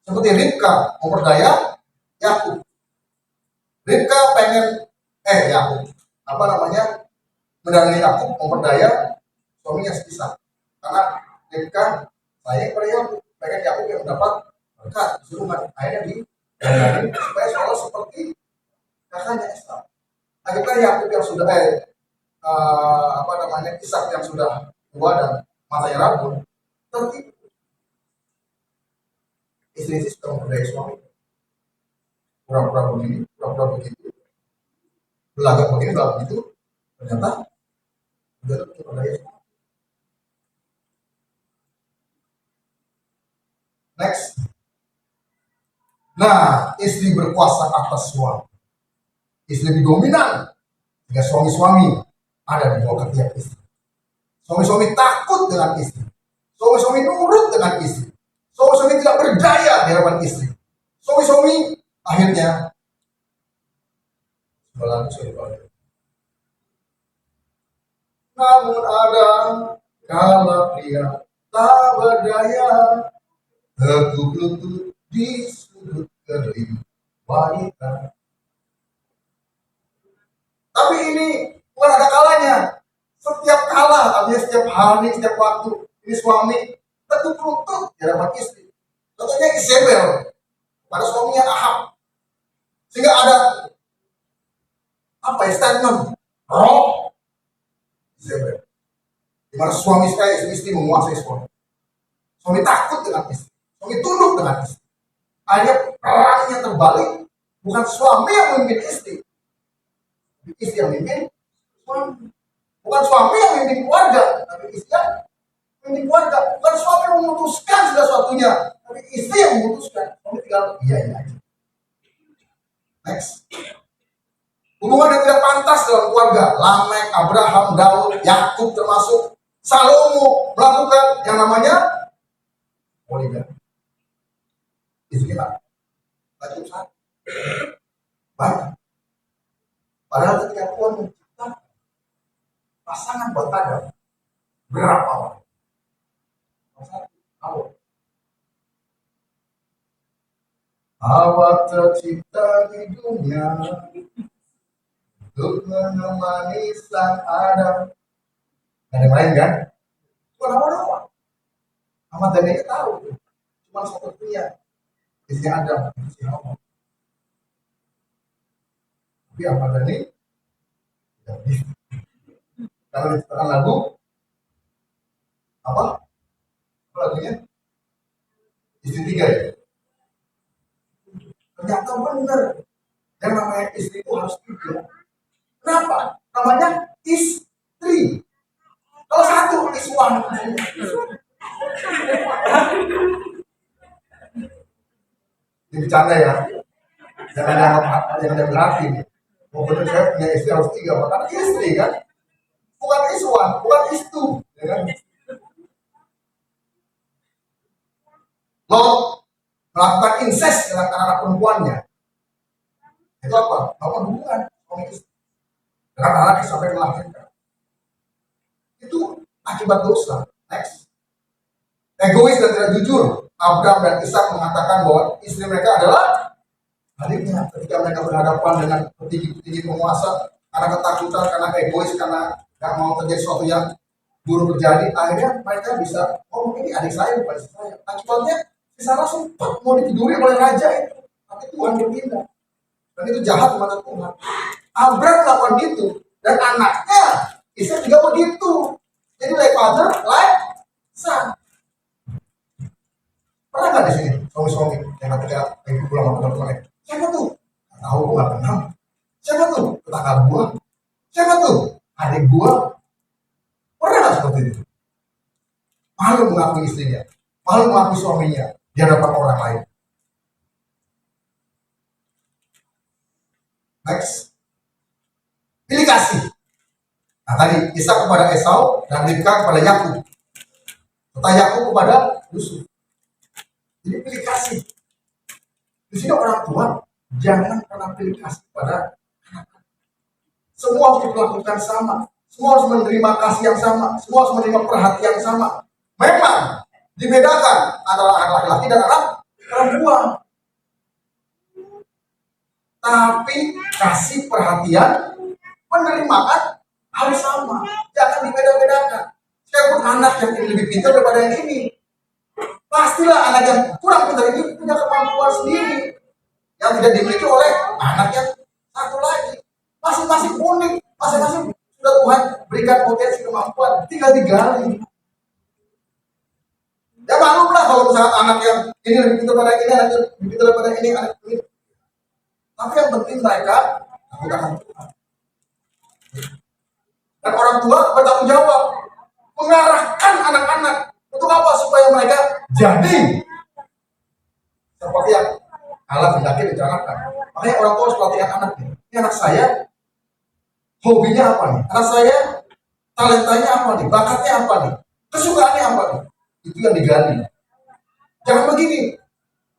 Seperti Ribka memperdaya Yakub. Ribka pengen Yakub mendanai Yakub memperdaya suaminya sepisah. Karena Ribka sayang pada Yakub, pengen Yakub yang mendapat berkat kesuruhan. Akhirnya didandani supaya seolah seperti kakaknya Esau. Akhirnya Yakub yang sudah Ishak yang sudah tua dan matanya rabun tertipu. Istri sudah memperdaya suami. Pura-pura begini, pura-pura begitu, belagak begini, belagak begitu, ternyata sudah memperdaya suami. Next. Nah, istri berkuasa atas suami. Istri lebih dominan. Jika suami-suami ada di bawah ketiak istri. Suami-suami takut dengan istri. Suami-suami nurut dengan istri. Suami-suami tidak berdaya di hadapan istri. Suami-suami akhirnya sebelah. namun ada kala pria tak berdaya tekuk lutut di sudut kering wanita. Tapi ini bukan ada kalanya. Setiap kala, artinya setiap hari, setiap waktu, ini suami tekuk lutut di hadapan istri. Contohnya Isabel pada suaminya Ahab, sehingga ada apa ya, statement roh Isabel, di mana suami saya istri menguasai suami. Suami takut dengan istri, suami tunduk dengan istri. Akhirnya perangnya terbalik, bukan suami yang memimpin istri, tapi istri yang memimpin suami. Bukan suami yang memimpin keluarga, tapi istri yang memimpin keluarga. Bukan suami yang memutuskan segala sesuatunya, tapi istri yang memutuskan. Suami tinggal iya aja. Next. Hubungan yang tidak pantas dalam keluarga. Lamek, Abraham, Daud, Yakub termasuk Salomo melakukan yang namanya poligami. Istilah cukup satu, banyak. Padahal ketika Tuhan menciptakan pasangan buat Adam, berapa orang? Satu. Awak tercipta di dunia untuk menemani sang Adam. Gak ada yang lain kan? Bukan apa doang. Ahmad Dhani tahu, cuma satu pria. Istrinya Adam, si Hawa. Tapi Ahmad Dhani tidak bisa. Kalau diciptakan lagu apa? Apa lagunya? Istri tiga ya. Ternyata benar. Yang namanya istri itu harus tiga. Kenapa? Namanya istri. Kalau satu iswan. Ini bercanda ya. Jangan diambil hati nih. Oh benar, saya punya istri harus tiga. Karena istri kan. Bukan iswan, bukan istu. Ya kan? Lot melakukan incest dengan anak perempuannya. Itu apa? Melakukan hubungan suami istri dengan anak yang sampai melahirkan. Itu akibat dosa. Next. Egois dan tidak jujur. Abraham dan Ishak mengatakan bahwa istri mereka adalah baliknya ketika mereka berhadapan dengan petinggi-petinggi penguasa karena ketakutan, karena egois, karena nggak mau terjadi sesuatu yang buruk terjadi. Akhirnya mereka bisa, oh ini adik saya bukan istri saya. Akibatnya si Sarah sempat mau ditiduri oleh raja itu, tapi Tuhan bertindak. Dan itu jahat di mata Tuhan. Abraham melakukan itu dan anaknya Ishak juga begitu. Jadi like father, like son. Pernah nggak di sini suami-suami yang ketika ibu pulang sama teman-temannya, siapa tuh? Nggak tahu, gue nggak kenal. Siapa tuh? Tetangga gue. Siapa tuh? Adik gue. Pernah nggak seperti itu? Malu mengakui istrinya, malu mengakui suaminya di hadapan orang lain. Next. Pilih kasih. Nah tadi Ishak kepada Esau dan Ribka kepada Yakub. Serta Yakub kepada Yusuf. Jadi pilih kasih. Di sini orang tua jangan pernah pilih kasih pada anak-anak. Semua harus diperlakukan sama. Semua harus menerima kasih yang sama. Semua harus menerima perhatian yang sama. Memang dibedakan antara anak laki-laki dan anak perempuan. Tapi kasih perhatian, penerimaan harus sama. Jangan dibeda-bedakan. Sekalipun anak yang ini lebih pintar daripada yang ini, pastilah anak yang kurang pintar ini punya kemampuan sendiri yang tidak dimiliki oleh anak yang satu lagi. Masing-masing unik, masing-masing sudah Tuhan berikan potensi kemampuan, tinggal digali. Ya maklumlah kalau misalnya anak yang ini lebih pintar daripada ini, anak yang lebih pintar daripada ini, anak ini. Tapi yang penting mereka lakukan Tuhan. Dan orang tua bertanggung jawab mengarahkan anak-anak untuk apa? Supaya mereka jadi seperti yang Allah hendaknya dicanangkan. Makanya orang tua harus pelatihan anaknya. Ini anak saya hobinya apa nih? Anak saya talentanya apa nih? Bakatnya apa nih? Kesukaannya apa nih? Itu yang digali. Jangan begini.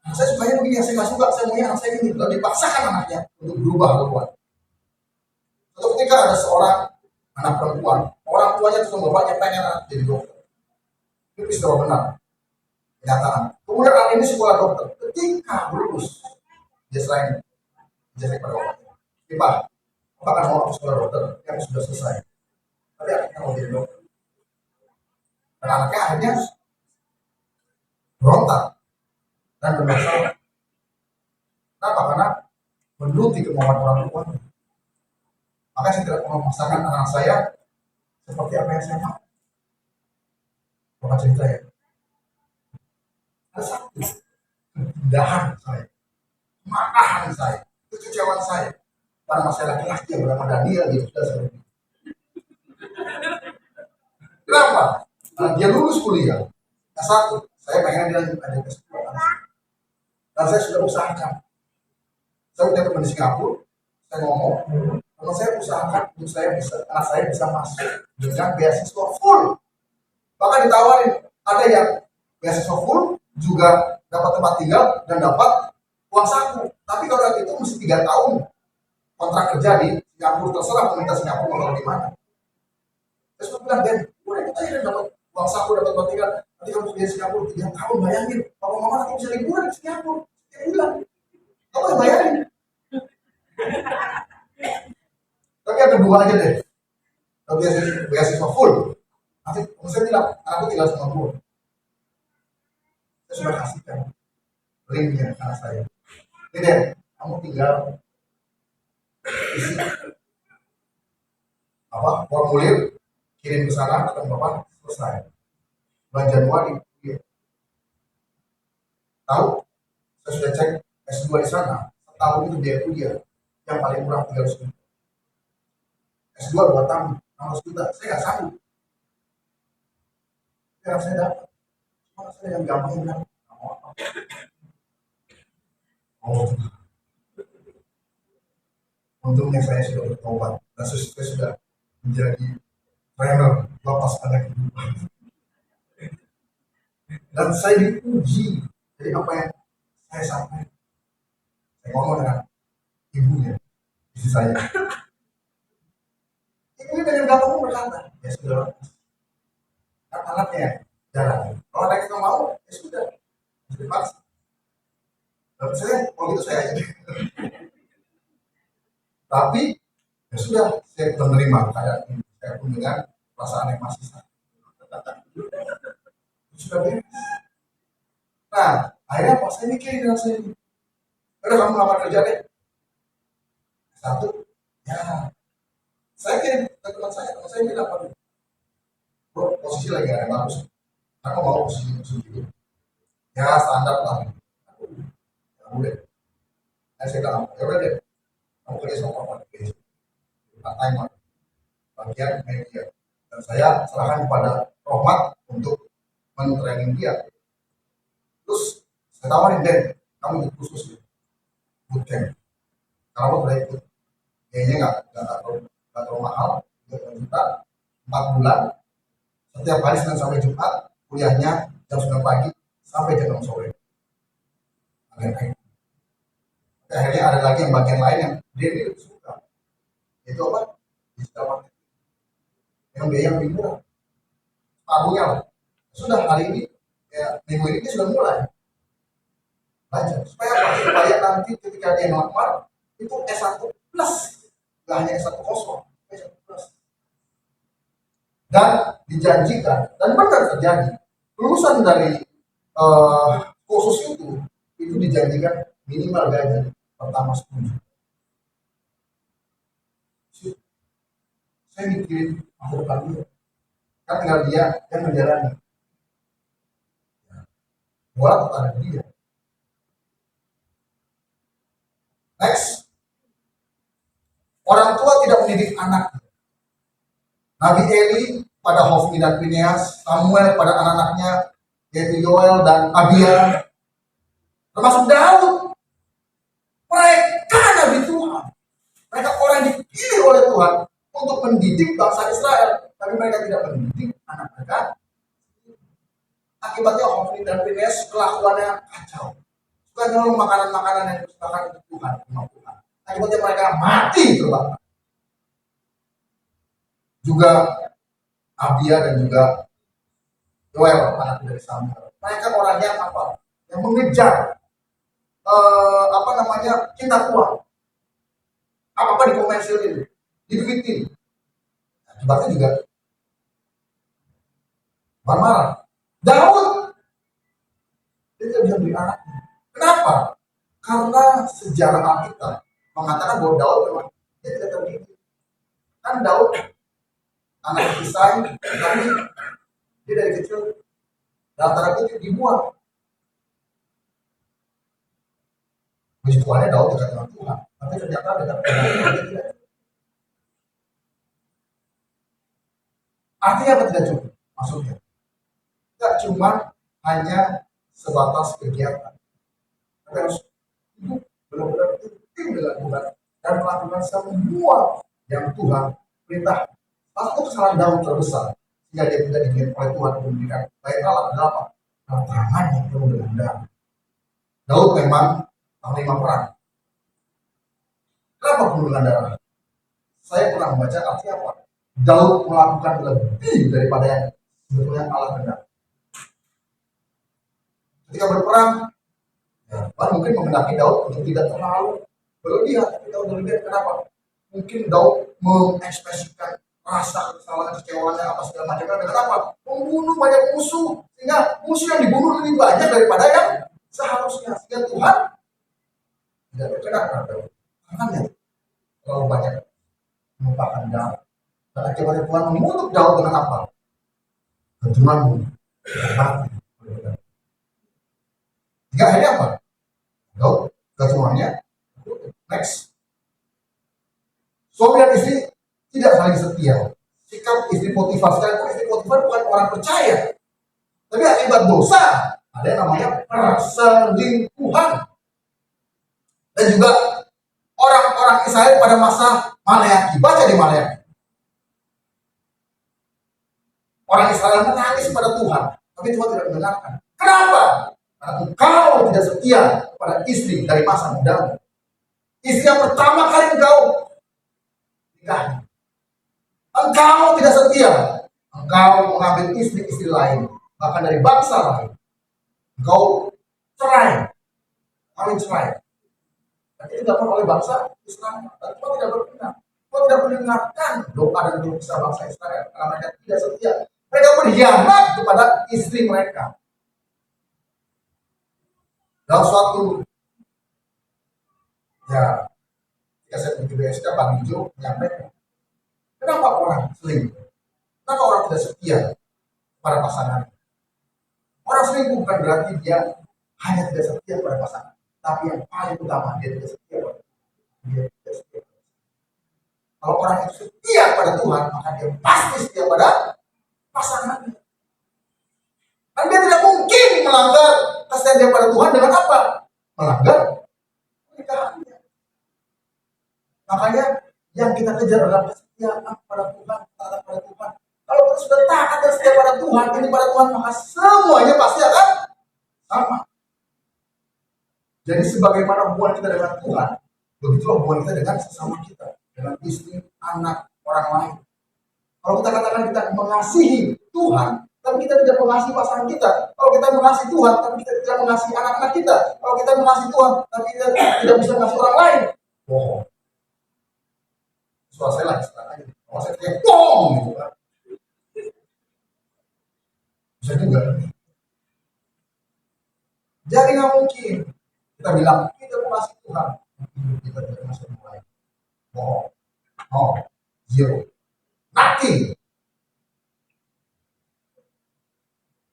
Nah, saya sukanya begini, saya nggak suka, saya maunya anak saya ini. Lalu dipaksakan anaknya untuk berubah keluar. Suatu ketika ada seorang anak perempuan, orang tuanya atau bapaknya pengen anak jadi dokter. Itu peristiwa benar, kenyataan. Kemudian anak ini sekolah dokter, ketika lulus, dia selain jadi pada waktu, Pak, apakah mau aku sekolah dokter? Yang sudah selesai. Tapi akhirnya mau jadi dokter. Dan anaknya akhirnya berontak dan bermasalah. Kenapa? Karena menuruti kemauan orang tua. Maka saya tidak mau memaksakan anak saya seperti apa yang saya mau. Bapak cerita ya. Ada satu ketindahan saya, kemarahan saya, kekecewaan saya pada masalah laki-laki yang bernama Daniel di sudah seperti itu. Kenapa? Karena dia lulus kuliah. Yang satu, saya pengen dia lanjut S2. Dan saya sudah usahakan. Saya punya teman di Singapura, saya ngomong, kalau saya usahakan untuk anak saya bisa masuk dengan beasiswa full. Bahkan ditawarin, ada yang beasiswa full juga dapat tempat tinggal dan dapat uang saku. Tapi kalau itu mesti 3 tahun kontrak kerja di Singapura, terserah pemerintah Singapura mau di mana. Saya sudah bilang, Ben, udah kita aja dapat uang saku, dapat tempat tinggal. Nanti kamu di Singapura 3 tahun, bayangin. Kalau mama nanti bisa liburan di Singapura setiap bulan. Kamu yang bayarin. Tapi yang kedua aja deh. Kalau beasiswa full, nanti saya bilang, anakku tinggal sama gue. Saya sudah kasihkan linknya ke anak saya. Ini deh, kamu tinggal isi formulir, kirim ke sana, ketemu bapak, selesai. Bulan Januari, ya. Tahu? Saya sudah cek S2 di sana, setahun itu biaya kuliah yang paling murah 300 juta. S2 2 tahun, 600 juta, saya nggak sanggup. Karena saya dapat. Cuma saya yang gampang bilang, oh, untungnya saya sudah bertobat dan saya sudah menjadi trainer lepas pada kehidupan. Dan saya diuji dari apa yang saya sampaikan. Saya ngomong dengan ibunya, istri saya. Ibunya dengan gampang berkata, ya sudah, kan anaknya jalan. Kalau anak itu mau, ya sudah, dipaksa. Dan saya, kalau gitu saya aja. Tapi ya sudah, saya menerima keadaan ini. Saya pun dengan perasaan yang masih sakit. Sudah beres. Nah, akhirnya pas saya mikir dengan saya ini, udah kamu lamar kerja deh. Satu, ya, saya kirim ke teman saya bilang apa? Bro, posisi lagi ada yang bagus. Aku mau posisi dulu. Ya standar lah. Ya boleh. Saya bilang, ya udah deh. Kamu kerja sama apa? Part-time bagian media. Dan saya serahkan kepada Rohmat untuk men-training dia. Terus saya tawarin, Den, kamu ikut khusus bootcamp. Kalau udah ikut, kayaknya nggak terlalu mahal, 3 juta, 4 bulan, setiap hari Senin sampai Jumat, kuliahnya jam 9 pagi sampai jam 6 sore. Akhirnya ada lagi yang bagian lain yang dia lebih suka. Itu apa? Digital marketing. Yang biaya yang lebih murah. Paruhnya lah. Sudah hari ini, ya minggu ini dia sudah mulai belajar. Supaya apa? Supaya nanti ketika dia ngelamar, itu S1 plus. Gak hanya S1 kosong. S1 plus. Dan dijanjikan, dan benar terjadi, lulusan dari kursus itu dijanjikan minimal gaji pertama 10 juta. Saya mikirin masa depan dia, kan tinggal dia yang menjalani. Buat kepada dia. Next, orang tua tidak mendidik anak. Nabi Eli pada Hofni dan Phineas, Samuel pada anak-anaknya, yaitu Yoel dan Abia, termasuk Daud. Mereka Nabi Tuhan. Mereka orang yang dipilih oleh Tuhan untuk mendidik bangsa Israel. Tapi mereka tidak mendidik anak mereka. Akibatnya Hofni dan Phineas kelakuannya kacau. Suka nyolong makanan-makanan yang dipersembahkan untuk Tuhan. Akibatnya mereka mati terbakar. juga Abia dan juga Joel, anak dari Samuel. Mereka orangnya apa? Yang mengejar cinta uang. Apa dikomersilin, diduitin. Akibatnya juga marah. Daud dia tidak bisa beli anaknya. Kenapa? Karena sejarah Alkitab mengatakan bahwa Daud memang dia tidak terdidik. Kan Daud anak Isai, tapi dia dari kecil dalam tanda kutip dibuang. Puji Tuhannya Daud dekat dengan Tuhan, tapi ternyata dekat dengan Tuhan dia tidak. Artinya apa tidak cukup? Maksudnya tidak cuma hanya sebatas kegiatan, tapi harus hidup benar-benar intim dengan Tuhan dan melakukan semua yang Tuhan perintah. Salah satu kesalahan Daud terbesar sehingga dia tidak diingat oleh Tuhan untuk memberikan baik Allah adalah apa? Tangan yang penuh dengan darah. Daud memang panglima perang. Kenapa penuh dengan darah? Saya pernah membaca artinya apa? Daud melakukan lebih daripada yang sebetulnya Allah hendak. Ketika berperang, Tuhan mungkin mengendaki Daud untuk tidak terlalu berlebihan. Tapi Daud berlebihan kenapa? Mungkin Daud mengekspresikan rasa kesalahan, kecewaannya apa segala macamnya dengan apa? Membunuh banyak musuh, sehingga musuh yang dibunuh lebih banyak daripada yang seharusnya. Sehingga Tuhan tidak berkenan pada Daud. Makanya terlalu banyak menumpahkan darah. Dan akibatnya Tuhan mengutuk Daud dengan apa? Keturunanmu mati. Hingga akhirnya apa? Daud keturunannya next. Suami dan istri tidak saling setia. Sikap istri Potifar, sekalipun istri Potifar bukan orang percaya, tapi akibat dosa ada yang namanya perselingkuhan. Dan juga orang-orang Israel pada masa Maleaki, baca di Maleaki, orang Israel menangis pada Tuhan, tapi Tuhan tidak mendengarkan. Kenapa? Karena engkau tidak setia pada istri dari masa mudamu. Istri yang pertama kali engkau nikahi. Engkau tidak setia. Engkau mengambil istri-istri lain, bahkan dari bangsa lain. Engkau cerai, kawin cerai. Dan itu dilakukan oleh bangsa Israel. Dan Tuhan tidak berkenan. Tuhan tidak mendengarkan doa dan doa bangsa Israel karena mereka tidak setia. Mereka berkhianat kepada istri mereka. Dalam suatu ketika saya pergi ke BSK, Pak Hijau menyampaikan, kenapa orang selingkuh? Kenapa orang tidak setia pada pasangan? Orang selingkuh bukan berarti dia hanya tidak setia pada pasangan, tapi yang paling utama dia tidak setia pada Tuhan. Dia tidak setia. Kalau orang itu setia pada Tuhan, maka dia pasti setia pada pasangannya. Dan dia tidak mungkin melanggar kesetiaan dia pada Tuhan dengan apa? Melanggar pernikahannya. Makanya yang kita kejar adalah kesetiaan pada Tuhan, taat pada Tuhan. Kalau kita sudah taat dan setia pada Tuhan, ini pada Tuhan, maka semuanya pasti akan sama. Jadi sebagaimana hubungan kita dengan Tuhan, begitulah hubungan kita dengan sesama kita, dengan istri, anak, orang lain. Kalau kita katakan kita mengasihi Tuhan, tapi kita tidak mengasihi pasangan kita. Kalau kita mengasihi Tuhan, tapi kita tidak mengasihi anak-anak kita. Kalau kita mengasihi Tuhan, tapi kita tidak bisa mengasihi orang lain. Bohong. Suara saya lagi sekarang. Kalau saya kayak bohong gitu kan. Bisa juga. Jadi nggak mungkin kita bilang kita mengasihi Tuhan, kita tidak mengasihi orang lain. Bohong. Oh, zero. Nothing.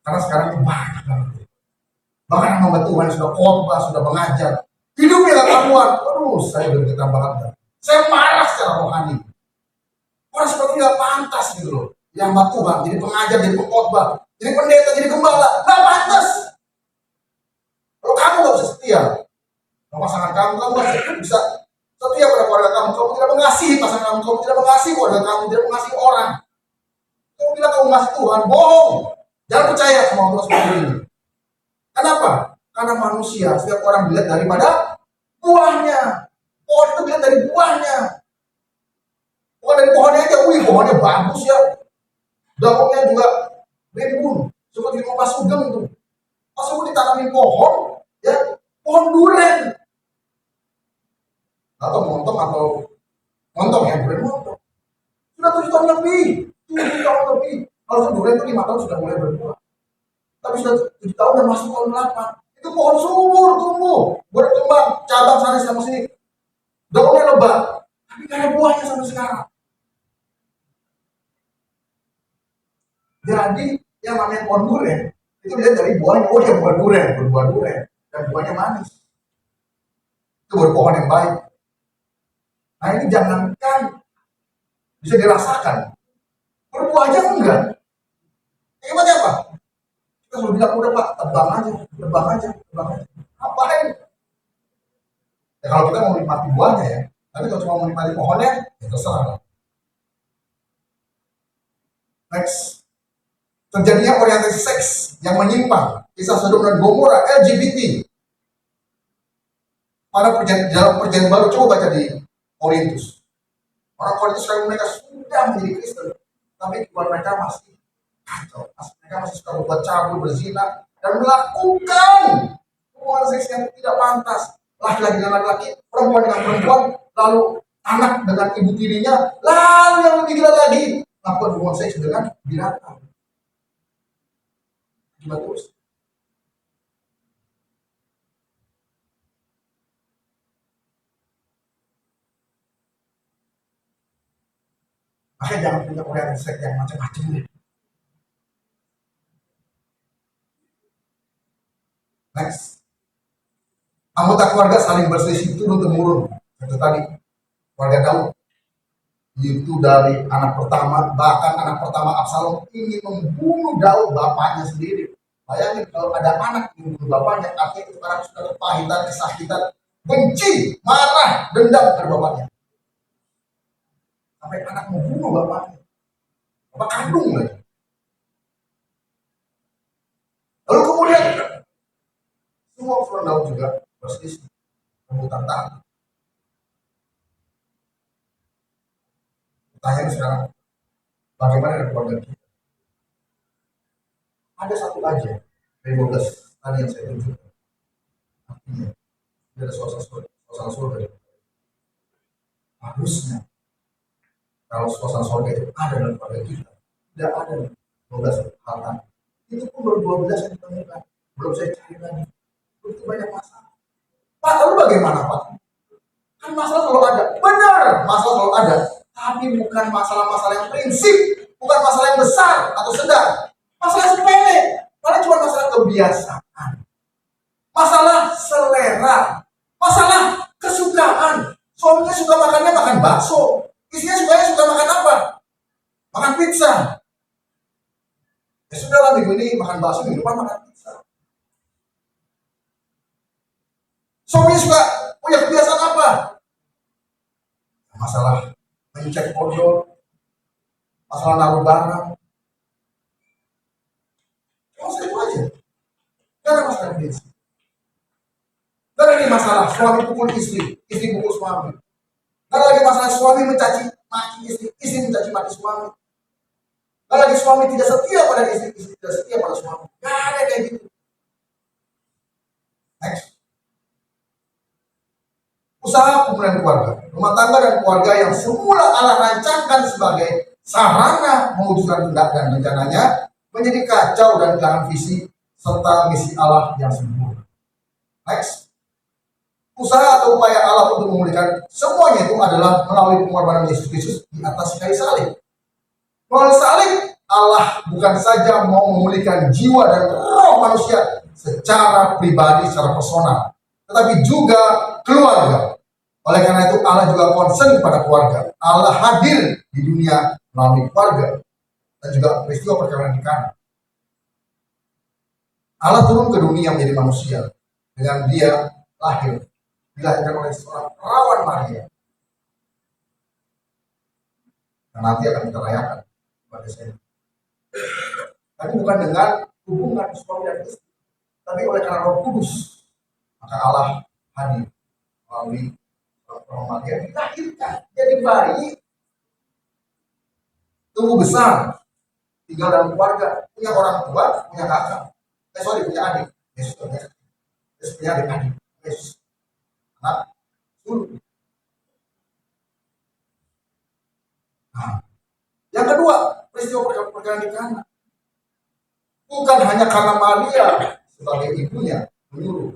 Karena sekarang itu banyak banget. Bahkan yang membantu Tuhan sudah khotbah, sudah mengajar. Hidupnya gak karuan. Aduh, saya udah kita banget. Saya marah secara rohani. Orang seperti gak pantas gitu loh. Yang membantu Tuhan, jadi pengajar, jadi pengkhotbah, jadi pendeta, jadi gembala. Gak pantas. Kalau kamu gak bisa setia sama pasangan kamu gak bisa setia pada keluarga kamu. Kamu tidak mengasihi pasangan kamu, kamu tidak mengasihi keluarga kamu, tidak mengasihi orang. Kamu bilang kamu mengasihi Tuhan, bohong. Jangan percaya sama Allah seperti ini. Kenapa? Karena manusia, setiap orang dilihat daripada buahnya. Pohon itu dilihat dari buahnya. Bukan dari pohonnya aja, wih pohonnya bagus ya. Daunnya juga rimbun, seperti rumah Pak Sugeng itu. Pak Sugeng ditanamin pohon, ya pohon duren. Atau montong ya, duren montong. Sudah 7 tahun lebih, 7 tahun lebih. Kalau durian itu 5 tahun sudah mulai berbuah. Tapi sudah 7 tahun dan masuk tahun 8. Itu pohon subur, tumbuh, berkembang, cabang sana sama sini. Daunnya lebat, tapi gak ada buahnya sampai sekarang. Jadi yang namanya pohon durian itu dilihat dari buahnya. Oh dia buah durian, berbuah durian, dan buahnya manis. Itu baru pohon yang baik. Nah ini jangankan bisa dirasakan, berbuah aja enggak. Gimana apa? Kita sudah bilang udah Pak, tebang aja. Ngapain? Ya kalau kita mau menikmati buahnya ya, tapi kalau cuma mau menikmati pohonnya, ya terserah. Next, terjadinya orientasi seks yang menyimpang, kisah Sodom dan Gomora, LGBT. Dalam perjanjian baru, coba baca di Korintus. Orang Korintus sekarang mereka sudah menjadi Kristen, tapi keluar mereka masih kacau. Mereka masih suka berbuat cabul, berzina, dan melakukan hubungan seks yang tidak pantas. Laki-laki dengan laki-laki, perempuan dengan perempuan, lalu anak dengan ibu tirinya, lalu yang lebih gila lagi, melakukan hubungan seks dengan binatang. Gimana terus? Makanya jangan punya orientasi seks yang macam-macam deh. Next. Anggota keluarga saling berselisih turun-temurun. Itu tadi, keluarga Daud. Itu dari anak pertama, bahkan anak pertama Absalom ingin membunuh Daud, bapaknya sendiri. Bayangin kalau ada anak yang membunuh bapaknya, artinya itu karena sudah kepahitan, kesakitan, benci, marah, dendam kepada bapaknya. Sampai anak membunuh bapaknya. Bapak kandung lagi. Lalu kemudian semua keluarga Daud juga berselisih, rebutan tahta. Pertanyaan sekarang, bagaimana dengan keluarga kita? Ada satu aja dari 12 tadi yang saya tunjukkan. Artinya, ada suasana surga. Harusnya, kalau suasana surga itu ada dalam keluarga kita, tidak ada 12 hal tadi. Itu pun baru 12 yang ditemukan. Belum saya cari lagi. Begitu banyak masalah. Pak, lalu bagaimana Pak? Kan masalah selalu ada. Benar, masalah selalu ada. Tapi bukan masalah-masalah yang prinsip. Bukan masalah yang besar atau sedang. Masalah sepele. Paling cuma masalah kebiasaan. Masalah selera. Masalah kesukaan. Suaminya suka makannya makan bakso. Istrinya suka makan apa? Makan pizza. Ya sudahlah, minggu ini makan bakso, minggu depan makan pizza. Suaminya suka punya kebiasaan apa? Masalah mencek ojol, masalah naruh barang. Masalah itu aja. Gak ada masalah prinsip. Gak ada lagi masalah suami pukul istri pukul suami. Gak ada lagi masalah suami mencaci maki istri mencaci maki suami. Gak ada lagi suami tidak setia pada istri tidak setia pada suami. Gak ada kayak gitu. Next. Usaha pemulihan keluarga, rumah tangga dan keluarga yang semula Allah rancangkan sebagai sarana mewujudkan kehendak dan rencananya menjadi kacau dan kehilangan visi serta misi Allah yang sempurna. Next. Usaha atau upaya Allah untuk memulihkan semuanya itu adalah melalui pengorbanan Yesus Kristus di atas kayu salib. Melalui salib, Allah bukan saja mau memulihkan jiwa dan roh manusia secara pribadi, secara personal, tetapi juga keluarga. Oleh karena itu Allah juga concern kepada keluarga. Allah hadir di dunia melalui keluarga dan juga peristiwa perkawinan di Kana. Allah turun ke dunia menjadi manusia dengan dia lahir, dilahirkan oleh seorang perawan Maria. Dan nanti akan kita rayakan pada saya. Tapi bukan dengan hubungan suami dan istri, tapi oleh karena Roh Kudus, maka Allah hadir melalui Maria dilahirkan jadi bayi. tumbuh besar, tinggal dalam keluarga, punya orang tua, punya kakak, punya adik. Yesus punya adik-adik. Yesus anak sulung. Nah, yang kedua, peristiwa perkawinan di Kana. Bukan hanya karena Maria sebagai ibunya menyuruh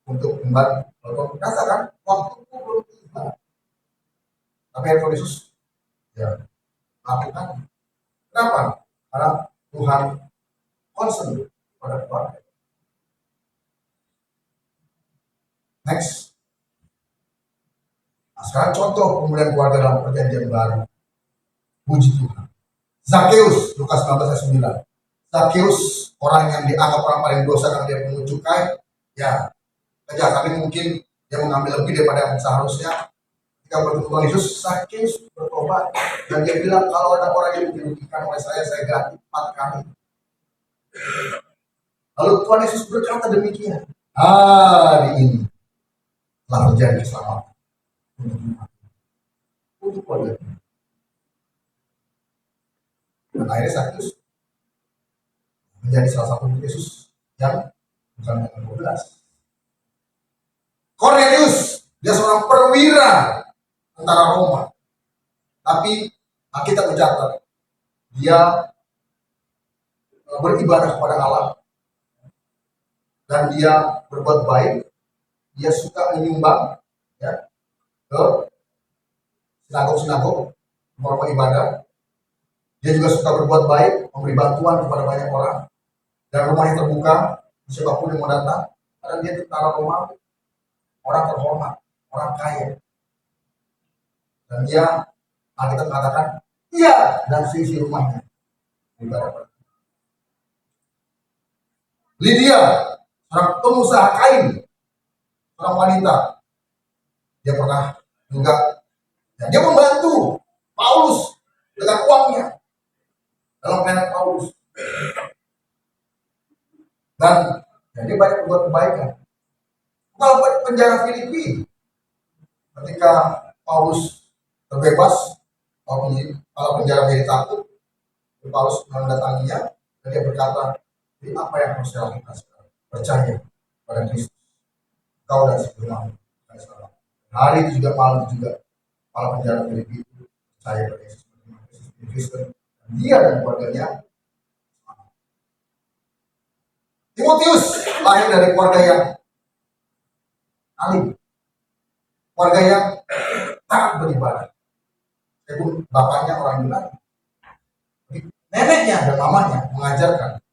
untuk membantu. Kalau katakan waktu itu belum tiba, tapi Tuhan Yesus ya lakukan. Kenapa? Karena Tuhan concern pada keluarga. Next. Nah, sekarang contoh pemulihan keluarga dalam perjanjian baru. Puji Tuhan. Zakheus, Lukas 19 ayat 9. Zakheus, orang yang dianggap orang paling dosa karena dia pungut cukai, ya, kejahatannya mungkin dia mengambil lebih daripada yang seharusnya. Ketika bertemu Tuhan Yesus, Zakheus bertobat dan dia bilang, kalau ada orang yang dirugikan oleh saya ganti 4 kali. Lalu Tuhan Yesus berkata demikian, hari ini telah terjadi keselamatan untuk keluarga. Dan akhirnya Zakheus menjadi salah satu murid Yesus yang bukan yang 12. Cornelius, dia seorang perwira tentara Roma. Tapi kita mencatat dia beribadah kepada Allah dan dia berbuat baik. Dia suka menyumbang ya, ke sinagog-sinagog, rumah ibadah. Dia juga suka berbuat baik, memberi bantuan kepada banyak orang. Dan rumahnya terbuka, siapapun yang mau datang, karena dia tentara Romawi, orang terhormat, orang kaya. Dan dia, kita mengatakan, iya, dan seisi rumahnya. Lydia, seorang pengusaha kain, seorang wanita, dia pernah juga, dan dia membantu Paulus dengan uangnya dalam pelayanan Paulus. Dan dia banyak berbuat kebaikan. Kalau penjara Filipi, ketika Paulus terbebas, kalau penjara menjadi takut, Paulus mendatanginya dan dia berkata, ini apa yang harus saya lakukan sekarang? Percaya pada Kristus. Kau dan sebelumnya. Hari itu juga malam itu juga para penjara Filipi itu percaya pada Yesus Kristus. Dia dan keluarganya. Timotius lahir dari keluarga yang alim, keluarga yang taat beribadah. Walaupun bapaknya orang Yunani, neneknya dan mamanya mengajarkan,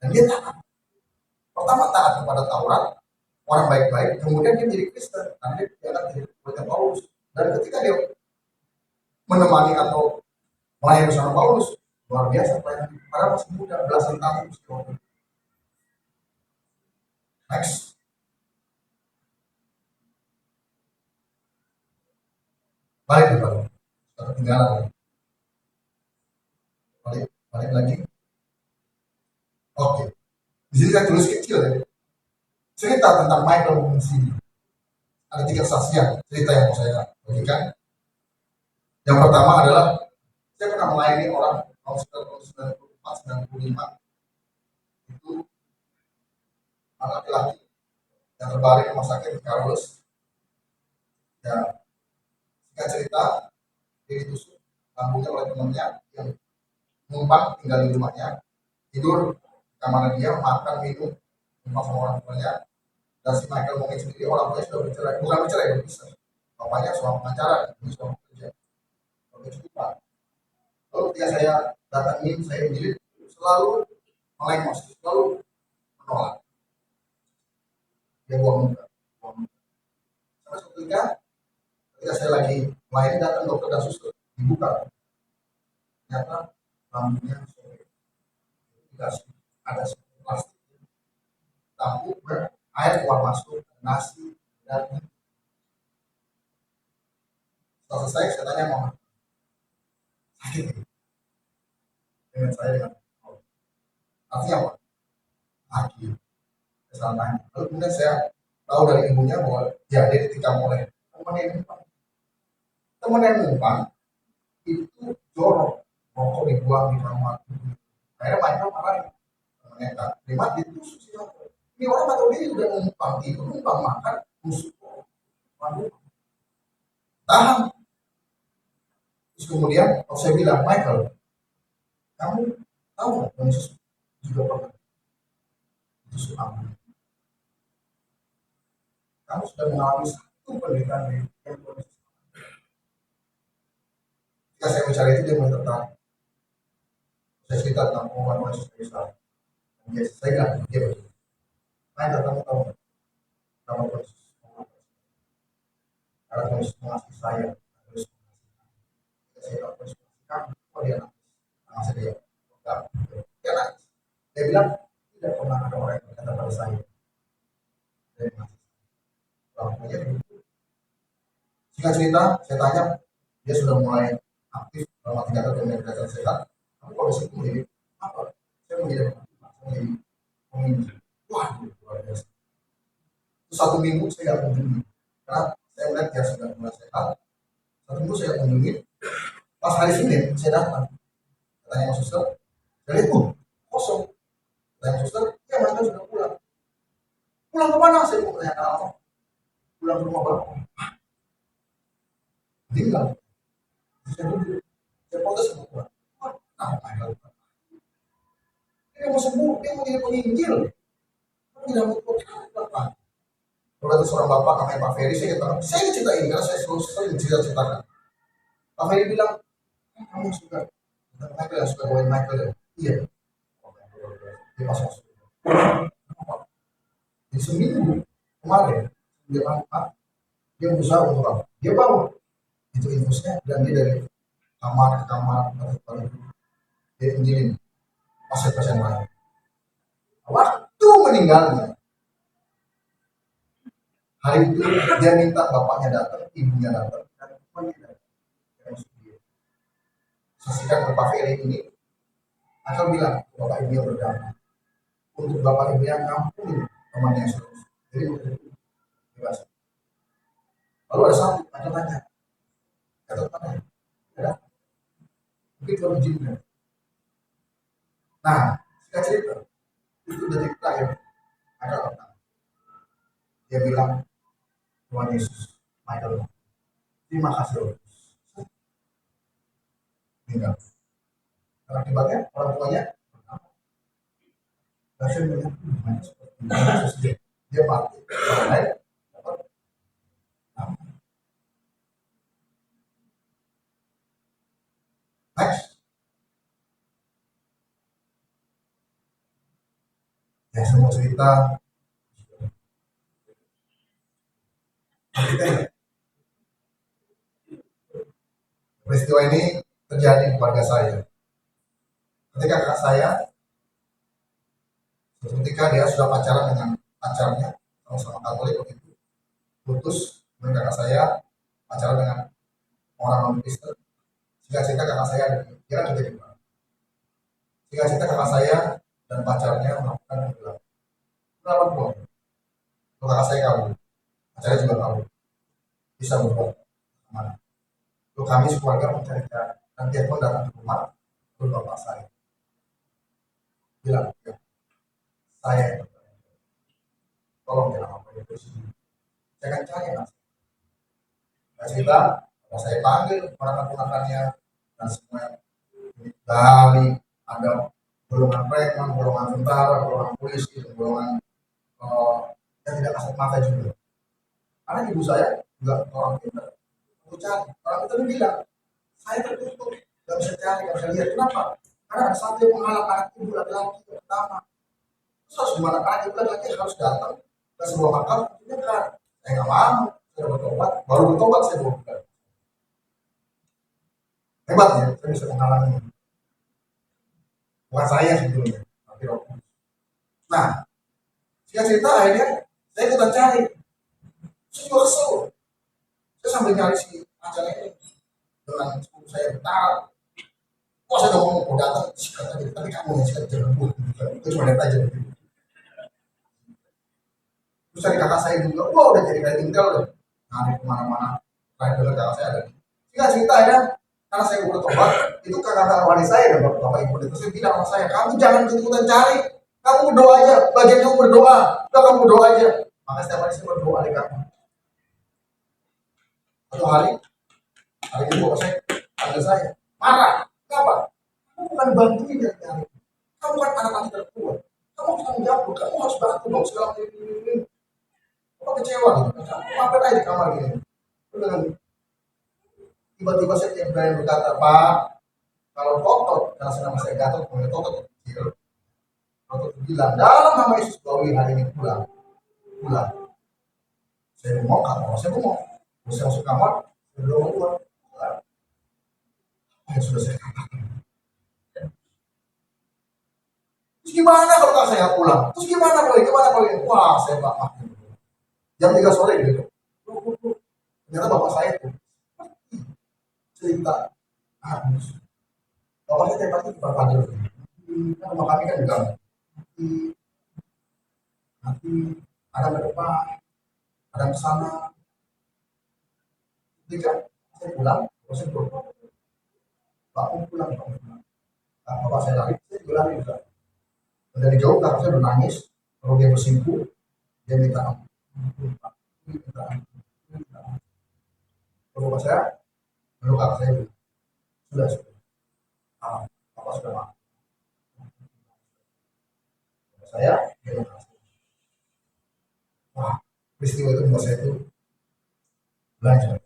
dan dia taat. Pertama taat kepada Taurat, orang baik-baik, kemudian dia menjadi Kristen, nanti dia akan jadi muridnya Paulus. Dan ketika dia menemani atau melayani bersama Paulus, luar biasa pelayanan, padahal masih muda, belasan tahun. Next. Balik ketinggalan. Balik lagi. Oke. Di sini saya tulis kecil ya. Cerita tentang Michael Monsini. Ada 3 kesaksian cerita yang mau saya bagikan. Yang pertama adalah saya pernah melayani orang tahun 94-95 itu laki-laki yang terbaring rumah sakit di Carlos. Ya, singkat cerita dia ditusuk lambungnya oleh temannya yang numpang tinggal di rumahnya, tidur di kamar dia, makan minum sama orang tuanya. Dan si Michael mungkin sendiri orang tuanya sudah bercerai, bukan bercerai, berpisah. Bapaknya seorang pengacara, ini seorang pekerja, berkecukupan. Lalu ketika saya datangin, saya menjadi selalu melengos, selalu menolak. Dia buang muka. Sampai suatu ketika saya lagi melayani, datang dokter dan suster, dibuka. Ternyata lambungnya sobek. Dikasih ada plastik, tampuk, air keluar masuk, nasi, daging. Setelah selesai, saya tanya mama, sakit ini? Dengan saya dengan artinya apa? Sakit. Saya salah tanya. Lalu kemudian saya tahu dari ibunya bahwa ya dia ketika mulai teman yang numpang itu jorok, rokok dibuang di kamar. Akhirnya Michael marah, ternyata terima ditusuk si Michael. Ini orang atau dia udah numpang tidur, numpang makan, tusuk. Waduh, tahan. Terus kemudian saya bilang, Michael, kamu tahu nggak Yesus juga pernah ditusuk kamu? Kamu sudah mengalami satu penderitaan yang Tuhan Yesus. Ketika saya bicara itu dia mulai tertarik. Saya cerita tentang pengumuman Yesus Kristus. Dia saya bilang, dia betul. Michael, kamu tahu nggak? Kamu Yesus. Karena Tuhan Yesus mengasihi saya, terus saya tahu Yesus mengasihi kamu. Oh dia nangis, nangis dia. Dia nangis. Dia bilang tidak pernah ada orang yang berkata pada saya. Dia nangis. Langsungnya begitu. Singkat cerita, saya tanya, dia sudah mulai aktif dalam 3 tahun yang belajar sehat. Tapi kalau disitu menjadi apa? Saya menjadi pemimpin. Wah, luar biasa. Itu 1 minggu saya nggak kunjungi, karena saya melihat dia sudah mulai sehat. 1 minggu saya kunjungi. Pas hari Senin saya datang, katanya mas suster, saya lihat kosong. Katanya mas suster, ya mas sudah pulang. Pulang kemana? Saya mau tanya apa? Pulang ke rumah bapak. Tinggal. Saya duduk. Saya protes sama Tuhan. Dia mau sembuh, dia mau jadi penginjil. Dia tidak mau Bapak. Kalau ada seorang bapak namanya Pak Ferry, saya katakan, saya cerita ini karena saya selalu ceritakan. Pak Ferry bilang, kamu suka, Michael yang suka bawain Michael ya? Iya. Dia pas masuk. Di seminggu kemarin, dia angkat, dia berusaha untuk apa? Dia bawa itu infusnya dan dia dari kamar ke kamar, dia injilin pasien-pasien lain. Waktu meninggalnya, hari itu dia minta bapaknya datang, ibunya datang, dan temannya datang. Saksikan ke Pak Ferry ini, akan bilang bapak ibunya berdamai. Untuk bapak ibunya ngampuni temannya terus. Jadi bebas. Lalu ada satu, ada tanya, kata tanya, ya, mungkin Tuhan izinkan. Nah, singkat cerita, itu detik terakhir, ada orang. Dia bilang, Tuhan Yesus, Michael, terima kasih Tuhan. Tinggal. Karena akibatnya orang tuanya, saya melihat seperti dia mati. Orang lain dapat. Next. Ya, saya mau cerita. Peristiwa ini terjadi di keluarga saya. Ketika kakak saya, ketika dia sudah pacaran dengan pacarnya, sama-sama Katolik waktu itu, putus, kemudian kakak saya pacaran dengan orang non-Kristen. Singkat cerita kakak saya dia kan kerja di mana. Singkat cerita kakak saya dan pacarnya melakukan hubungan. Kenapa buang? Kalau kakak saya kabur, pacarnya juga kabur. Bisa berbuat kemana? Lalu kami sekeluarga mencari cara. Nanti aku datang ke rumah, lalu bapak saya bilang, ya, saya tolong jangan apa itu sih. Saya akan cari mas. Nah, cerita, saya panggil ponakan-ponakannya dan semua dari ada golongan preman, golongan tentara, golongan polisi, golongan yang tidak kasat mata juga. Karena ibu saya juga orang pintar. Aku cari, orang itu bilang, saya tertutup, nggak bisa cari, nggak bisa lihat. Kenapa? Karena ada satu yang menghalang anak ibu laki-laki yang pertama. Terus harus gimana? Anak ibu laki-laki harus datang ke sebuah makam, itu kan. Saya nggak mau, saya bertobat, baru bertobat saya bertobat. Hebat ya, saya bisa menghalangi. Bukan saya sebetulnya, tapi Roh Kudus. Nah, singkat cerita akhirnya saya ikutan cari. Saya juga kesel. Saya sambil cari si acara ini dengan sepupu saya bertahan. Wah saya udah ngomong, datang, sikat aja. Tapi kamu yang sikat jangan buat. Itu cuma lihat aja. Terus cari kakak saya juga, wah udah jadi kayak tinggal deh. Nah, kemana-mana. Terakhir kakak saya ada. Singkat cerita akhirnya karena saya mau bertobat, itu kakak-kakak wanita saya dan bapak ibu itu saya bilang sama saya, kamu jangan ikut-ikutan cari, kamu berdoa aja, bagian kamu berdoa, udah kamu berdoa aja. Maka setiap hari saya berdoa di kamar. Satu hari itu bapak saya panggil saya, marah, kenapa? Kamu bukan bantuin ya, kamu kan anak-anak tertua, kamu harus tanggung jawab, kamu harus bantu dong segala ini. Bapak kecewa gitu, kamu ngapain aja di kamar gini? Dengan tiba-tiba saya tiap berani berkata, Pak, kalau Totot, karena nama saya Gatot, kemudian Totot kecil, Totot bilang, dalam nama Yesus bahwa hari ini pulang. Saya mau kamar, saya mau. Saya masuk kamar, saya belum keluar. Sudah saya katakan. Terus gimana kalau saya pulang? Terus gimana kalau ini? Wah, saya bapak. Jam 3 sore gitu. Ternyata bapak saya tuh cerita. Bapak saya tiap pagi bapak dulu. Rumah kami kan juga. Nanti ada ke depan, ada ke sana. Ketika saya pulang, saya pulang. Bapak pulang. Nah, bapak saya lari, saya juga lari juga. Dari jauh kakak saya bernangis, kalau dia bersimpuh, dia minta ampun. Kalau bapak saya, lalu kakak saya bilang, sudah. Bapak sudah maaf. Saya, terima kasih. Wah, peristiwa itu membuat saya itu belajar.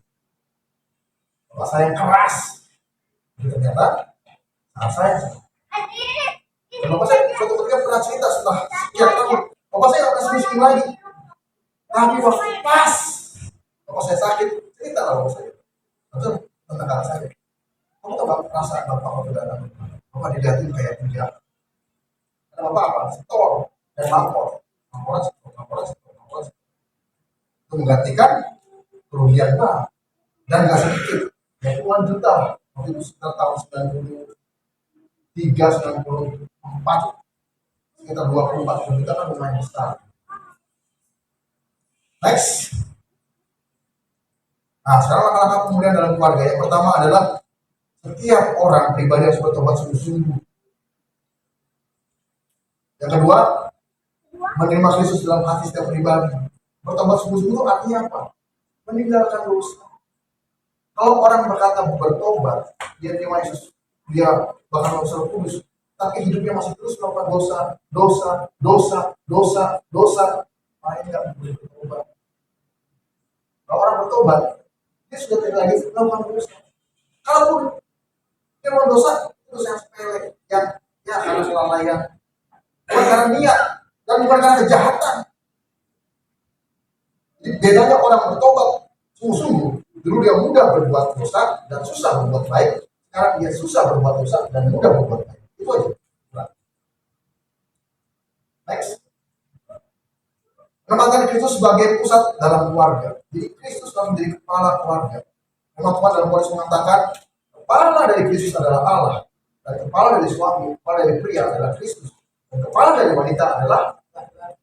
Bapak saya keras. Jadi ternyata, saat saya bapak saya suatu ketika pernah cerita setelah sekian tahun, bapak saya nggak pernah senyum lagi. Tapi waktu pas bapak saya sakit, cerita lah bapak saya. Betul tentang kakak saya. Kamu tahu perasaan bapak waktu datang? Bapak dilihatin kayak penjahat. Karena bapak apa? Setor dan laporan. Itu menggantikan kerugian bank dan nggak sedikit, ya puluhan juta. Waktu itu sekitar tahun 93-94, sekitar 24 juta kan lumayan besar. Next. Nah, sekarang langkah-langkah pemulihan dalam keluarga. Yang pertama adalah setiap orang pribadi harus bertobat sungguh-sungguh. Yang kedua, menerima Kristus dalam hati setiap pribadi. Bertobat sungguh-sungguh artinya apa? Meninggalkan dosa. Kalau orang berkata bertobat, dia terima Yesus, dia bahkan Roh Kudus, tapi hidupnya masih terus melakukan dosa, maka ini nggak boleh bertobat. Kalau orang bertobat, dia sudah tidak lagi melakukan dosa. Kalaupun dia melakukan dosa yang sepele, yang karena kelalaian, bukan karena niat dan bukan karena kejahatan. Jadi bedanya orang bertobat sungguh-sungguh. Dulu dia mudah berbuat dosa dan susah berbuat baik. Sekarang dia susah berbuat dosa dan mudah berbuat baik. Itu aja. Next. Menempatkan Kristus sebagai pusat dalam keluarga. Jadi Kristus telah menjadi kepala keluarga. Memang Tuhan dalam Korintus mengatakan kepala dari Kristus adalah Allah. Dan kepala dari suami, kepala dari pria adalah Kristus. Dan kepala dari wanita adalah laki-laki.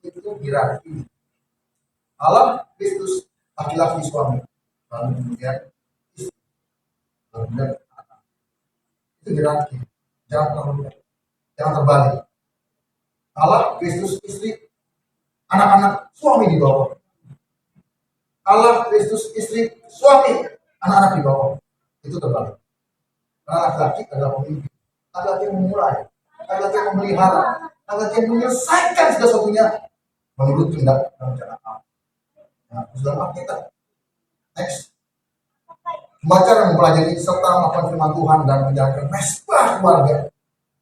Itu hierarki. Allah, Kristus, laki-laki suami. Lalu kemudian istri. Lalu kemudian anak. Itu hierarki. Jangan terbalik. Allah, Kristus, istri, anak-anak, suami di bawah. Allah, Kristus, istri, suami, anak-anak di bawah. Itu terbalik. Karena laki-laki adalah pemimpin. Laki-laki yang memulai. Laki-laki yang memelihara. Laki-laki yang menyelesaikan segala sesuatunya menurut kehendak dan rencana Allah. Nah, dalam Alkitab. Next. Membaca dan mempelajari serta melakukan firman Tuhan dan menjalankan mesbah keluarga.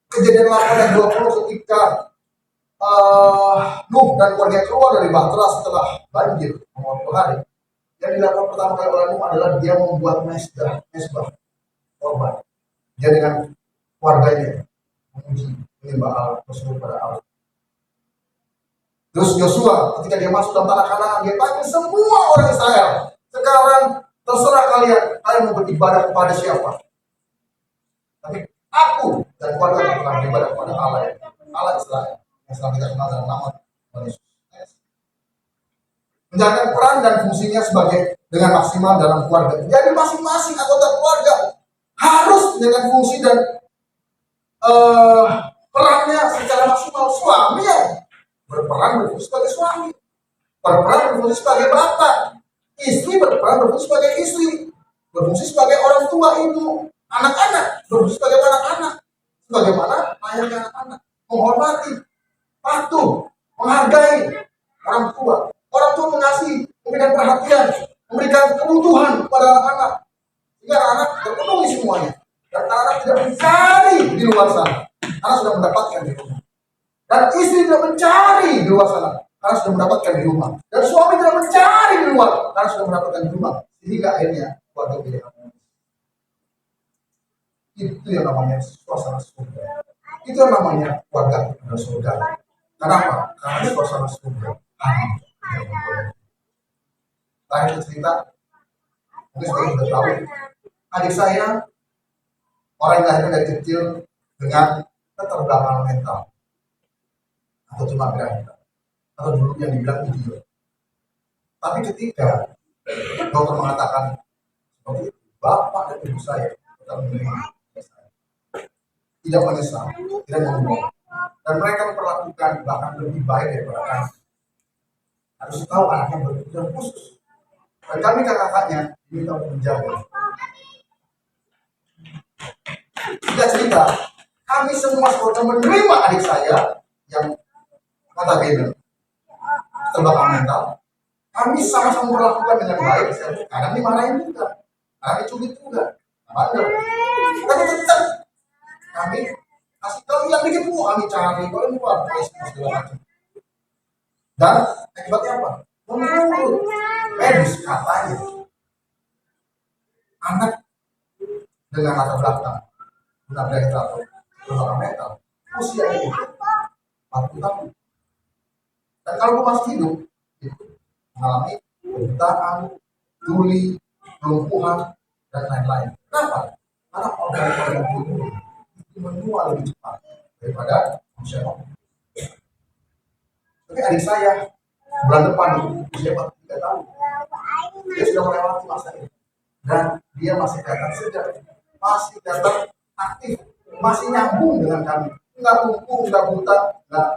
Kejadian 8 dan 20 ketika Nuh dan keluarga keluar dari bahtera setelah banjir 50 hari. Yang dilakukan pertama kali oleh Nuh adalah dia membuat mesbah korban. Dia dengan keluarganya memuji menyembah Allah, bersyukur pada Allah. Terus Yosua ketika dia masuk dalam tanah Kanaan, dia panggil semua orang Israel. Sekarang terserah kalian mau beribadah kepada siapa. Tapi aku dan keluarga akan beribadah kepada Allah Israel. Yang setelah kita kenal dalam nama Tuhan Yesus. Menjalankan peran dan fungsinya sebagai dengan maksimal dalam keluarga. Jadi masing-masing anggota keluarga harus dengan fungsi dan perannya secara maksimal. Suami yang berfungsi sebagai suami, berfungsi sebagai bapak, istri berfungsi sebagai istri, berfungsi sebagai orang tua ibu, anak-anak berfungsi sebagai anak-anak, sebagaimana layaknya anak-anak, menghormati, patuh, menghargai orang tua. Orang tua mengasihi, memberikan perhatian, memberikan kebutuhan kepada anak-anak, sehingga anak terpenuhi semuanya. Dan anak tidak mencari di luar sana, anak sudah mendapatkan di rumah. Dan istri tidak mencari di luar sana, karena sudah mendapatkan di rumah. Dan suami tidak mencari di luar, karena sudah mendapatkan di rumah. Sehingga akhirnya keluarga menjadi harmonis. Itu yang namanya suasana surga. Itu yang namanya keluarga pada surga. Kenapa? Karena suasana surga. Terakhir cerita, mungkin sudah tahu, adik saya orang yang lahir dari kecil dengan keterbelakangan mental atau cuma mental atau dulu yang dibilang idiot. Tapi ketika dokter mengatakan seperti itu, bapak dan ibu saya tetap menerima saya, tidak menyesal, tidak ngomong, dan mereka memperlakukan bahkan lebih baik daripada kami. Harus tahu anaknya berkebutuhan khusus, dan kami kakak-kakaknya diminta untuk menjaga. Tidak cerita, kami semua keluarga menerima adik saya yang notabene terbelakang mental. Kami sama-sama melakukan dengan baik. Kadang dimarahin juga, kadang dicubit juga, bandel. Tapi tetap kami kasih tahu yang dikit kami cari, kalau ini luar segala macam. Dan akibatnya apa? Menurut medis katanya, anak dengan latar belakang tunagrahita atau terbelakang mental usia itu 40 tahun. Dan kalau masih hidup itu mengalami kebutaan, tuli, kelumpuhan, dan lain-lain. Kenapa? Karena organ-organ tubuh itu menua lebih cepat daripada manusia normal. Tapi adik saya bulan depan usia 43 tahun, dia sudah melewati masa ini, dan dia masih kelihatan segar, masih kelihatan aktif, masih nyambung dengan kami, nggak lumpuh, nggak buta, nggak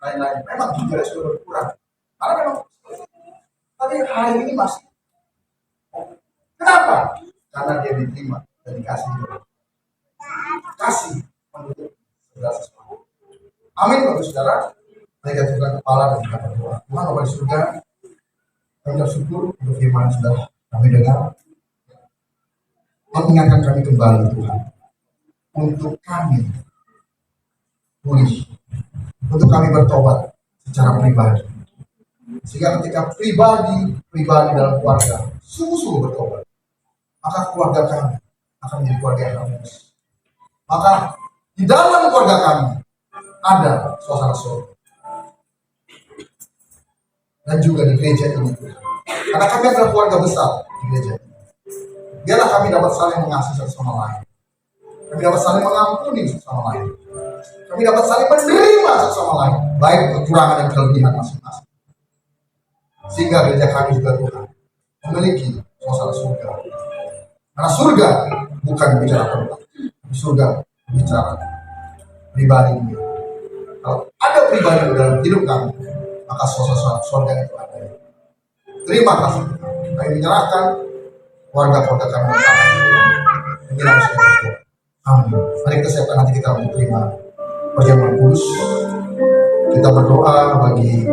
lain-lain. Memang jujurnya sudah berkurang, karena memang, tapi hari ini masih. Kenapa? Karena dia diterima dan dikasih juga. Kasih menutup segala sesuatu. Amin, Bapak Saudara. Saya jatuhkan kepala dan kita berdoa. Tuhan Bapa di surga, kami bersyukur untuk firman yang sudah kami dengar. Mengingatkan kami kembali Tuhan, untuk kami pulih, untuk kami bertobat secara pribadi. Sehingga ketika pribadi dalam keluarga sungguh-sungguh bertobat, maka keluarga kami akan menjadi keluarga yang harmonis. Maka di dalam keluarga kami ada suasana surga. Dan juga di gereja ini, karena kami adalah keluarga besar di gereja ini. Biarlah kami dapat saling mengasihi satu sama lain. Kami dapat saling mengampuni satu sama lain. Kami dapat saling menerima satu sama lain, baik kekurangan dan kelebihan masing-masing. Sehingga gereja kami juga Tuhan memiliki suasana surga. Karena surga bukan bicara tempat, surga bicara pribadi. Kalau ada pribadi dalam hidup kami, maka suasana surga itu ada. Terima kasih. Kami menyerahkan keluarga-keluarga kami. Amin. Mari kita siapkan hati kita untuk terima perjamuan kudus. Kita berdoa bagi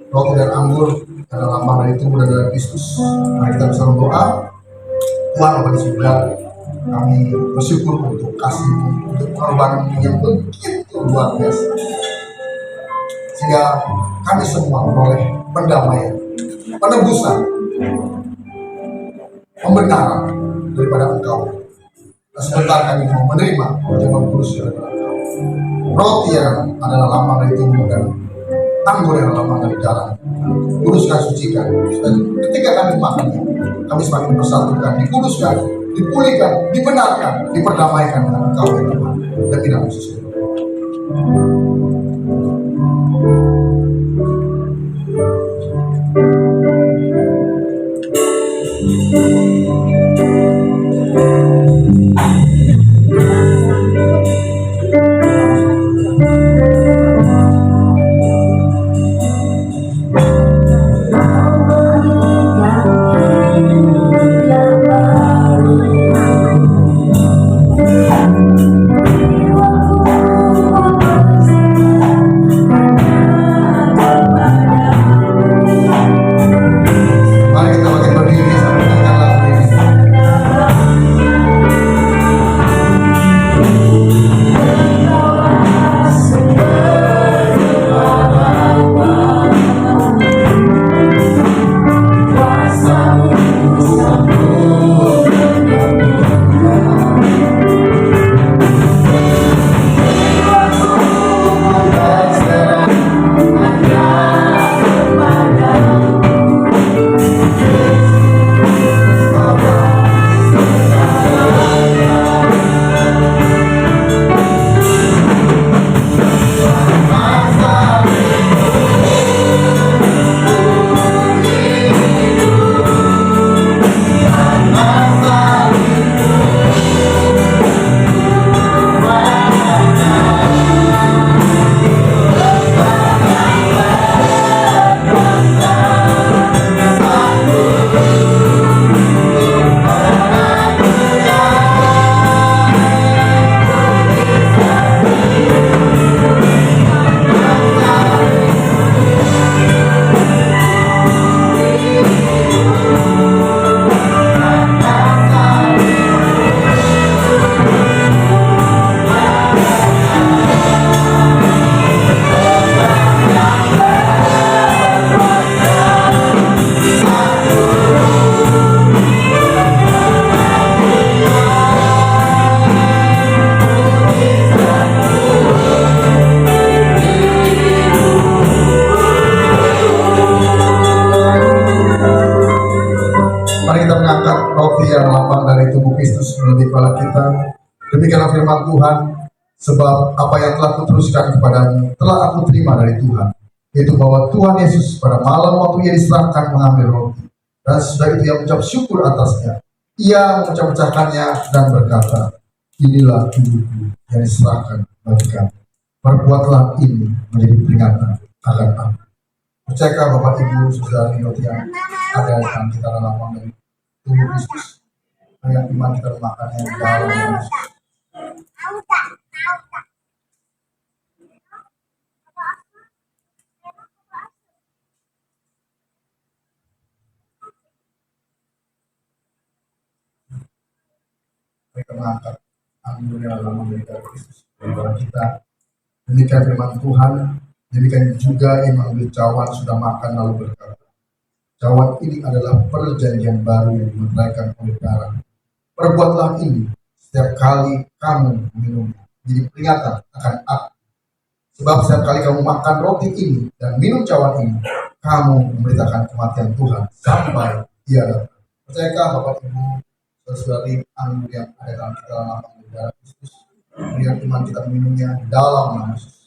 roti dan anggur karena lambang dari tubuh dan darah Kristus. Mari kita bersama berdoa. Tuhan Bapa di surga, kami bersyukur untuk kasih-Mu, untuk pengorbanan yang begitu luar biasa, sehingga kami semua memperoleh pendamaian, penebusan, pembenaran daripada Engkau. Dan sebentar kami mau menerima perjamuan kudus daripada Engkau. Roti yang adalah lambang dari tubuh dan anggur yang adalah lambang dari darah. Kuduskan, sucikan. Dan ketika kami makannya, kami semakin bersatukan, dikuduskan, dipulihkan, dibenarkan, diperdamaikan dengan Engkau ya Tuhan. Dan tidak khusus. Thank you. Sebab apa yang telah kuteruskan kepadamu telah aku terima dari Tuhan, yaitu bahwa Tuhan Yesus pada malam waktu ia diserahkan mengambil roti, dan sesudah itu ia mengucap syukur atasnya. Ia memecah-mecahkannya dan berkata, inilah tubuhku yang diserahkan bagi kamu. Perbuatlah ini menjadi peringatan akan aku. Percayakah Bapak Ibu Saudara roti yang ada dalam kita dalam mengenai tubuh Kristus, yang iman kita memakannya di dalam Yesus. Mereka mengangkat anugerah dalam mengenai Kristus kepada kita. Demikian firman Tuhan. Demikian juga yang mengambil cawan sudah makan lalu berkata, cawan ini adalah perjanjian baru yang dimeteraikan oleh darah. Perbuatlah ini setiap kali kamu minum, jadi peringatan akan aku. Sebab setiap kali kamu makan roti ini dan minum cawan ini, kamu memberitakan kematian Tuhan sampai Ia datang. Percayakah Bapak Ibu saudari anugerah yang ada dalam kita dalam darah Kristus, berikan iman kita minumnya dalam nama Yesus.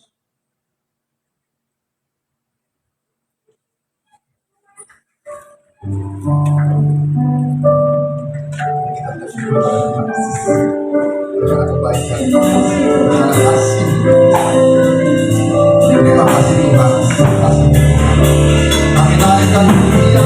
Kita bersyukur pada Tuhan karena kebaikan, karena kasih. Terima kasih Tuhan, terima kasih. Kami naikkan dunia.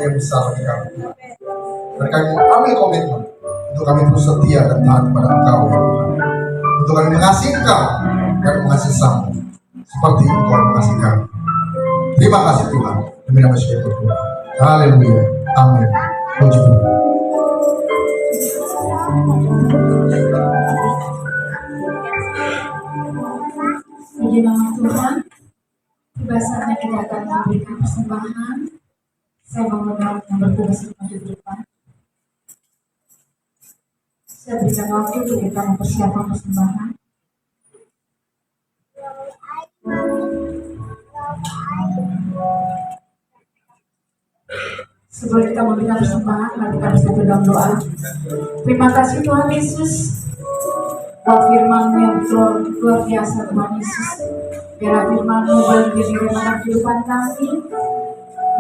Yang besar bagi kami. Dan kami mengambil komitmen untuk kami terus setia dan taat kepada Engkau, ya Tuhan. Untuk kami mengasihi Engkau dan mengasihi sesama seperti Engkau mengasihi kami. Terima kasih Tuhan. Demi nama Yesus berdoa. Haleluya. Amin. Puji Tuhan. Puji nama Tuhan. Tiba saatnya kita akan memberikan persembahan. Saya mengundang yang bertugas di maju depan. Saya berikan waktu untuk kita mempersiapkan persembahan. Sebelum kita memberikan persembahan, mari kita bersatu dalam doa. Terima kasih Tuhan Yesus, buat firman-Mu yang luar biasa Tuhan Yesus. Biarlah firman-Mu boleh menjadi renungan kehidupan kami,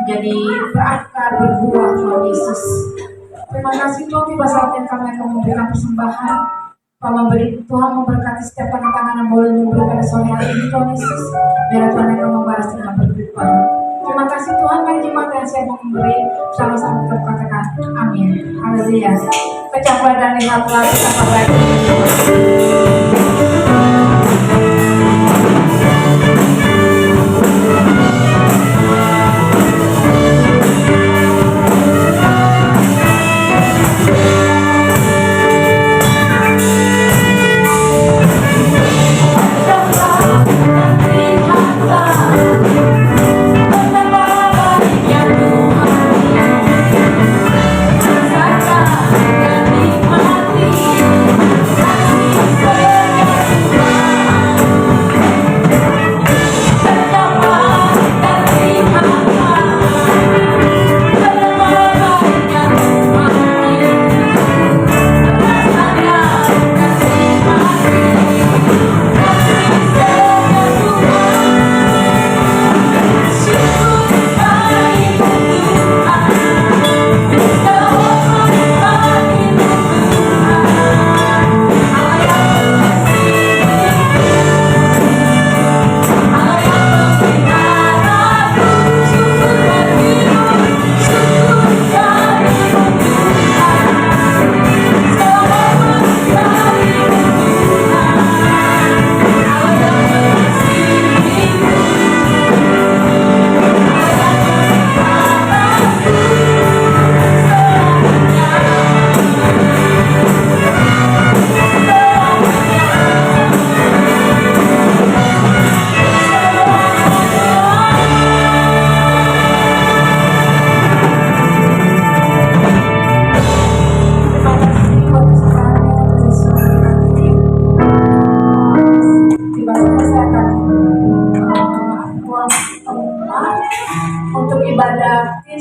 menjadi berakar, berbuah Tuhan Yesus. Terima kasih Tuhan, tiba saatnya kami akan memberikan persembahan. Tuhan memberkati setiap tangan-tangan yang boleh memberi pada sore hari ini Tuhan Yesus. Biar Tuhan akan membalas dengan berlipat. Terima kasih Tuhan, mari jemaat yang saya mau memberi sama-sama kita katakan amin. Haleluya. Pecah dan lihatlah kita lagi. Nikmati kasih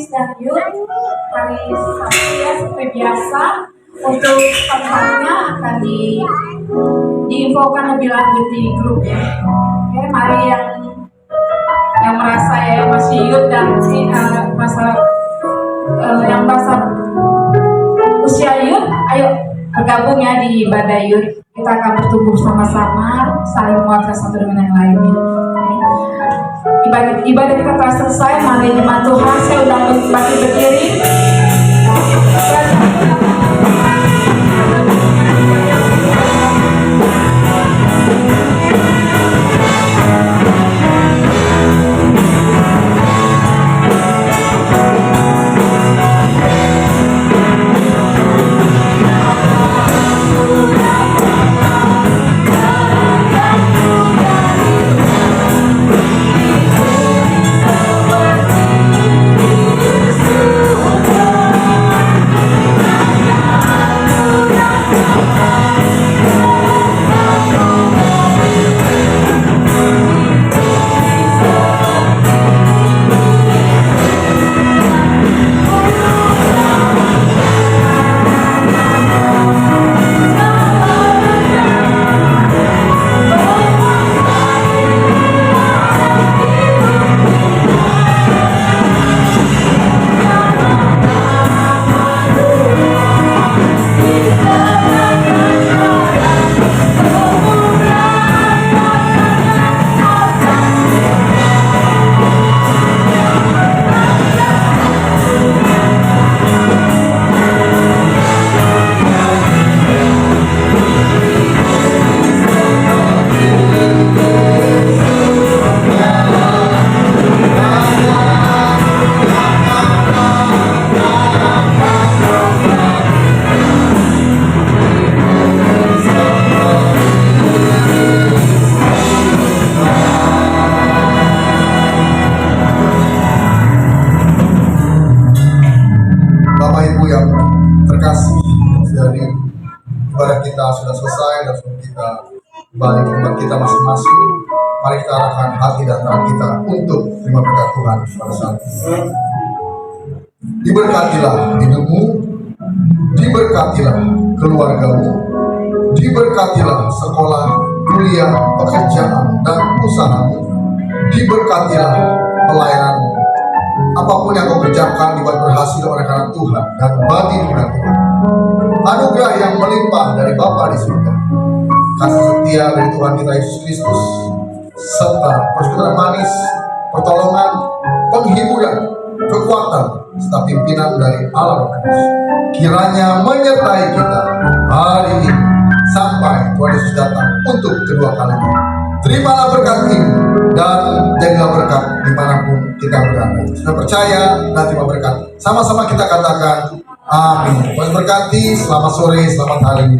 Katekis dan Yud hari Sabtu ya seperti biasa. Untuk tempatnya akan diinfokan lebih lanjut di grup ya. Oke, mari yang merasa ya masih Yud dan yang merasa usia Yud, ayo bergabung ya di ibadah Yud. Kita akan bertumbuh sama-sama, saling menguatkan satu dengan yang lainnya. Ibadah kita telah selesai. Mari jemaat Tuhan, saya undang bagi berdiri. Sudah selesai dan sebelum kita kembali ke tempat kita masing-masing, mari kita arahkan hati dan tangan kita untuk terima berkat Tuhan pada saat ini. Diberkatilah hidupmu, diberkatilah keluargamu, diberkatilah sekolah, kuliah, pekerjaan, dan usahamu, diberkatilah pelayananmu. Apapun yang kau kerjakan dibuat berhasil oleh karena Tuhan dan bagi dengan Tuhan. Anugerah yang melimpah dari Bapa di surga, kasih setia dari Tuhan kita Yesus Kristus, serta persekutuan manis, pertolongan, penghiburan, kekuatan, serta pimpinan dari Allah Roh Kudus kiranya menyertai kita hari ini sampai Tuhan Yesus datang untuk kedua kalinya. Terimalah berkat ini dan jadilah berkat dimanapun kita berada. Sudah percaya dan terima berkat. Sama-sama kita katakan amin. Tuhan berkati. Selamat sore, selamat hari ini.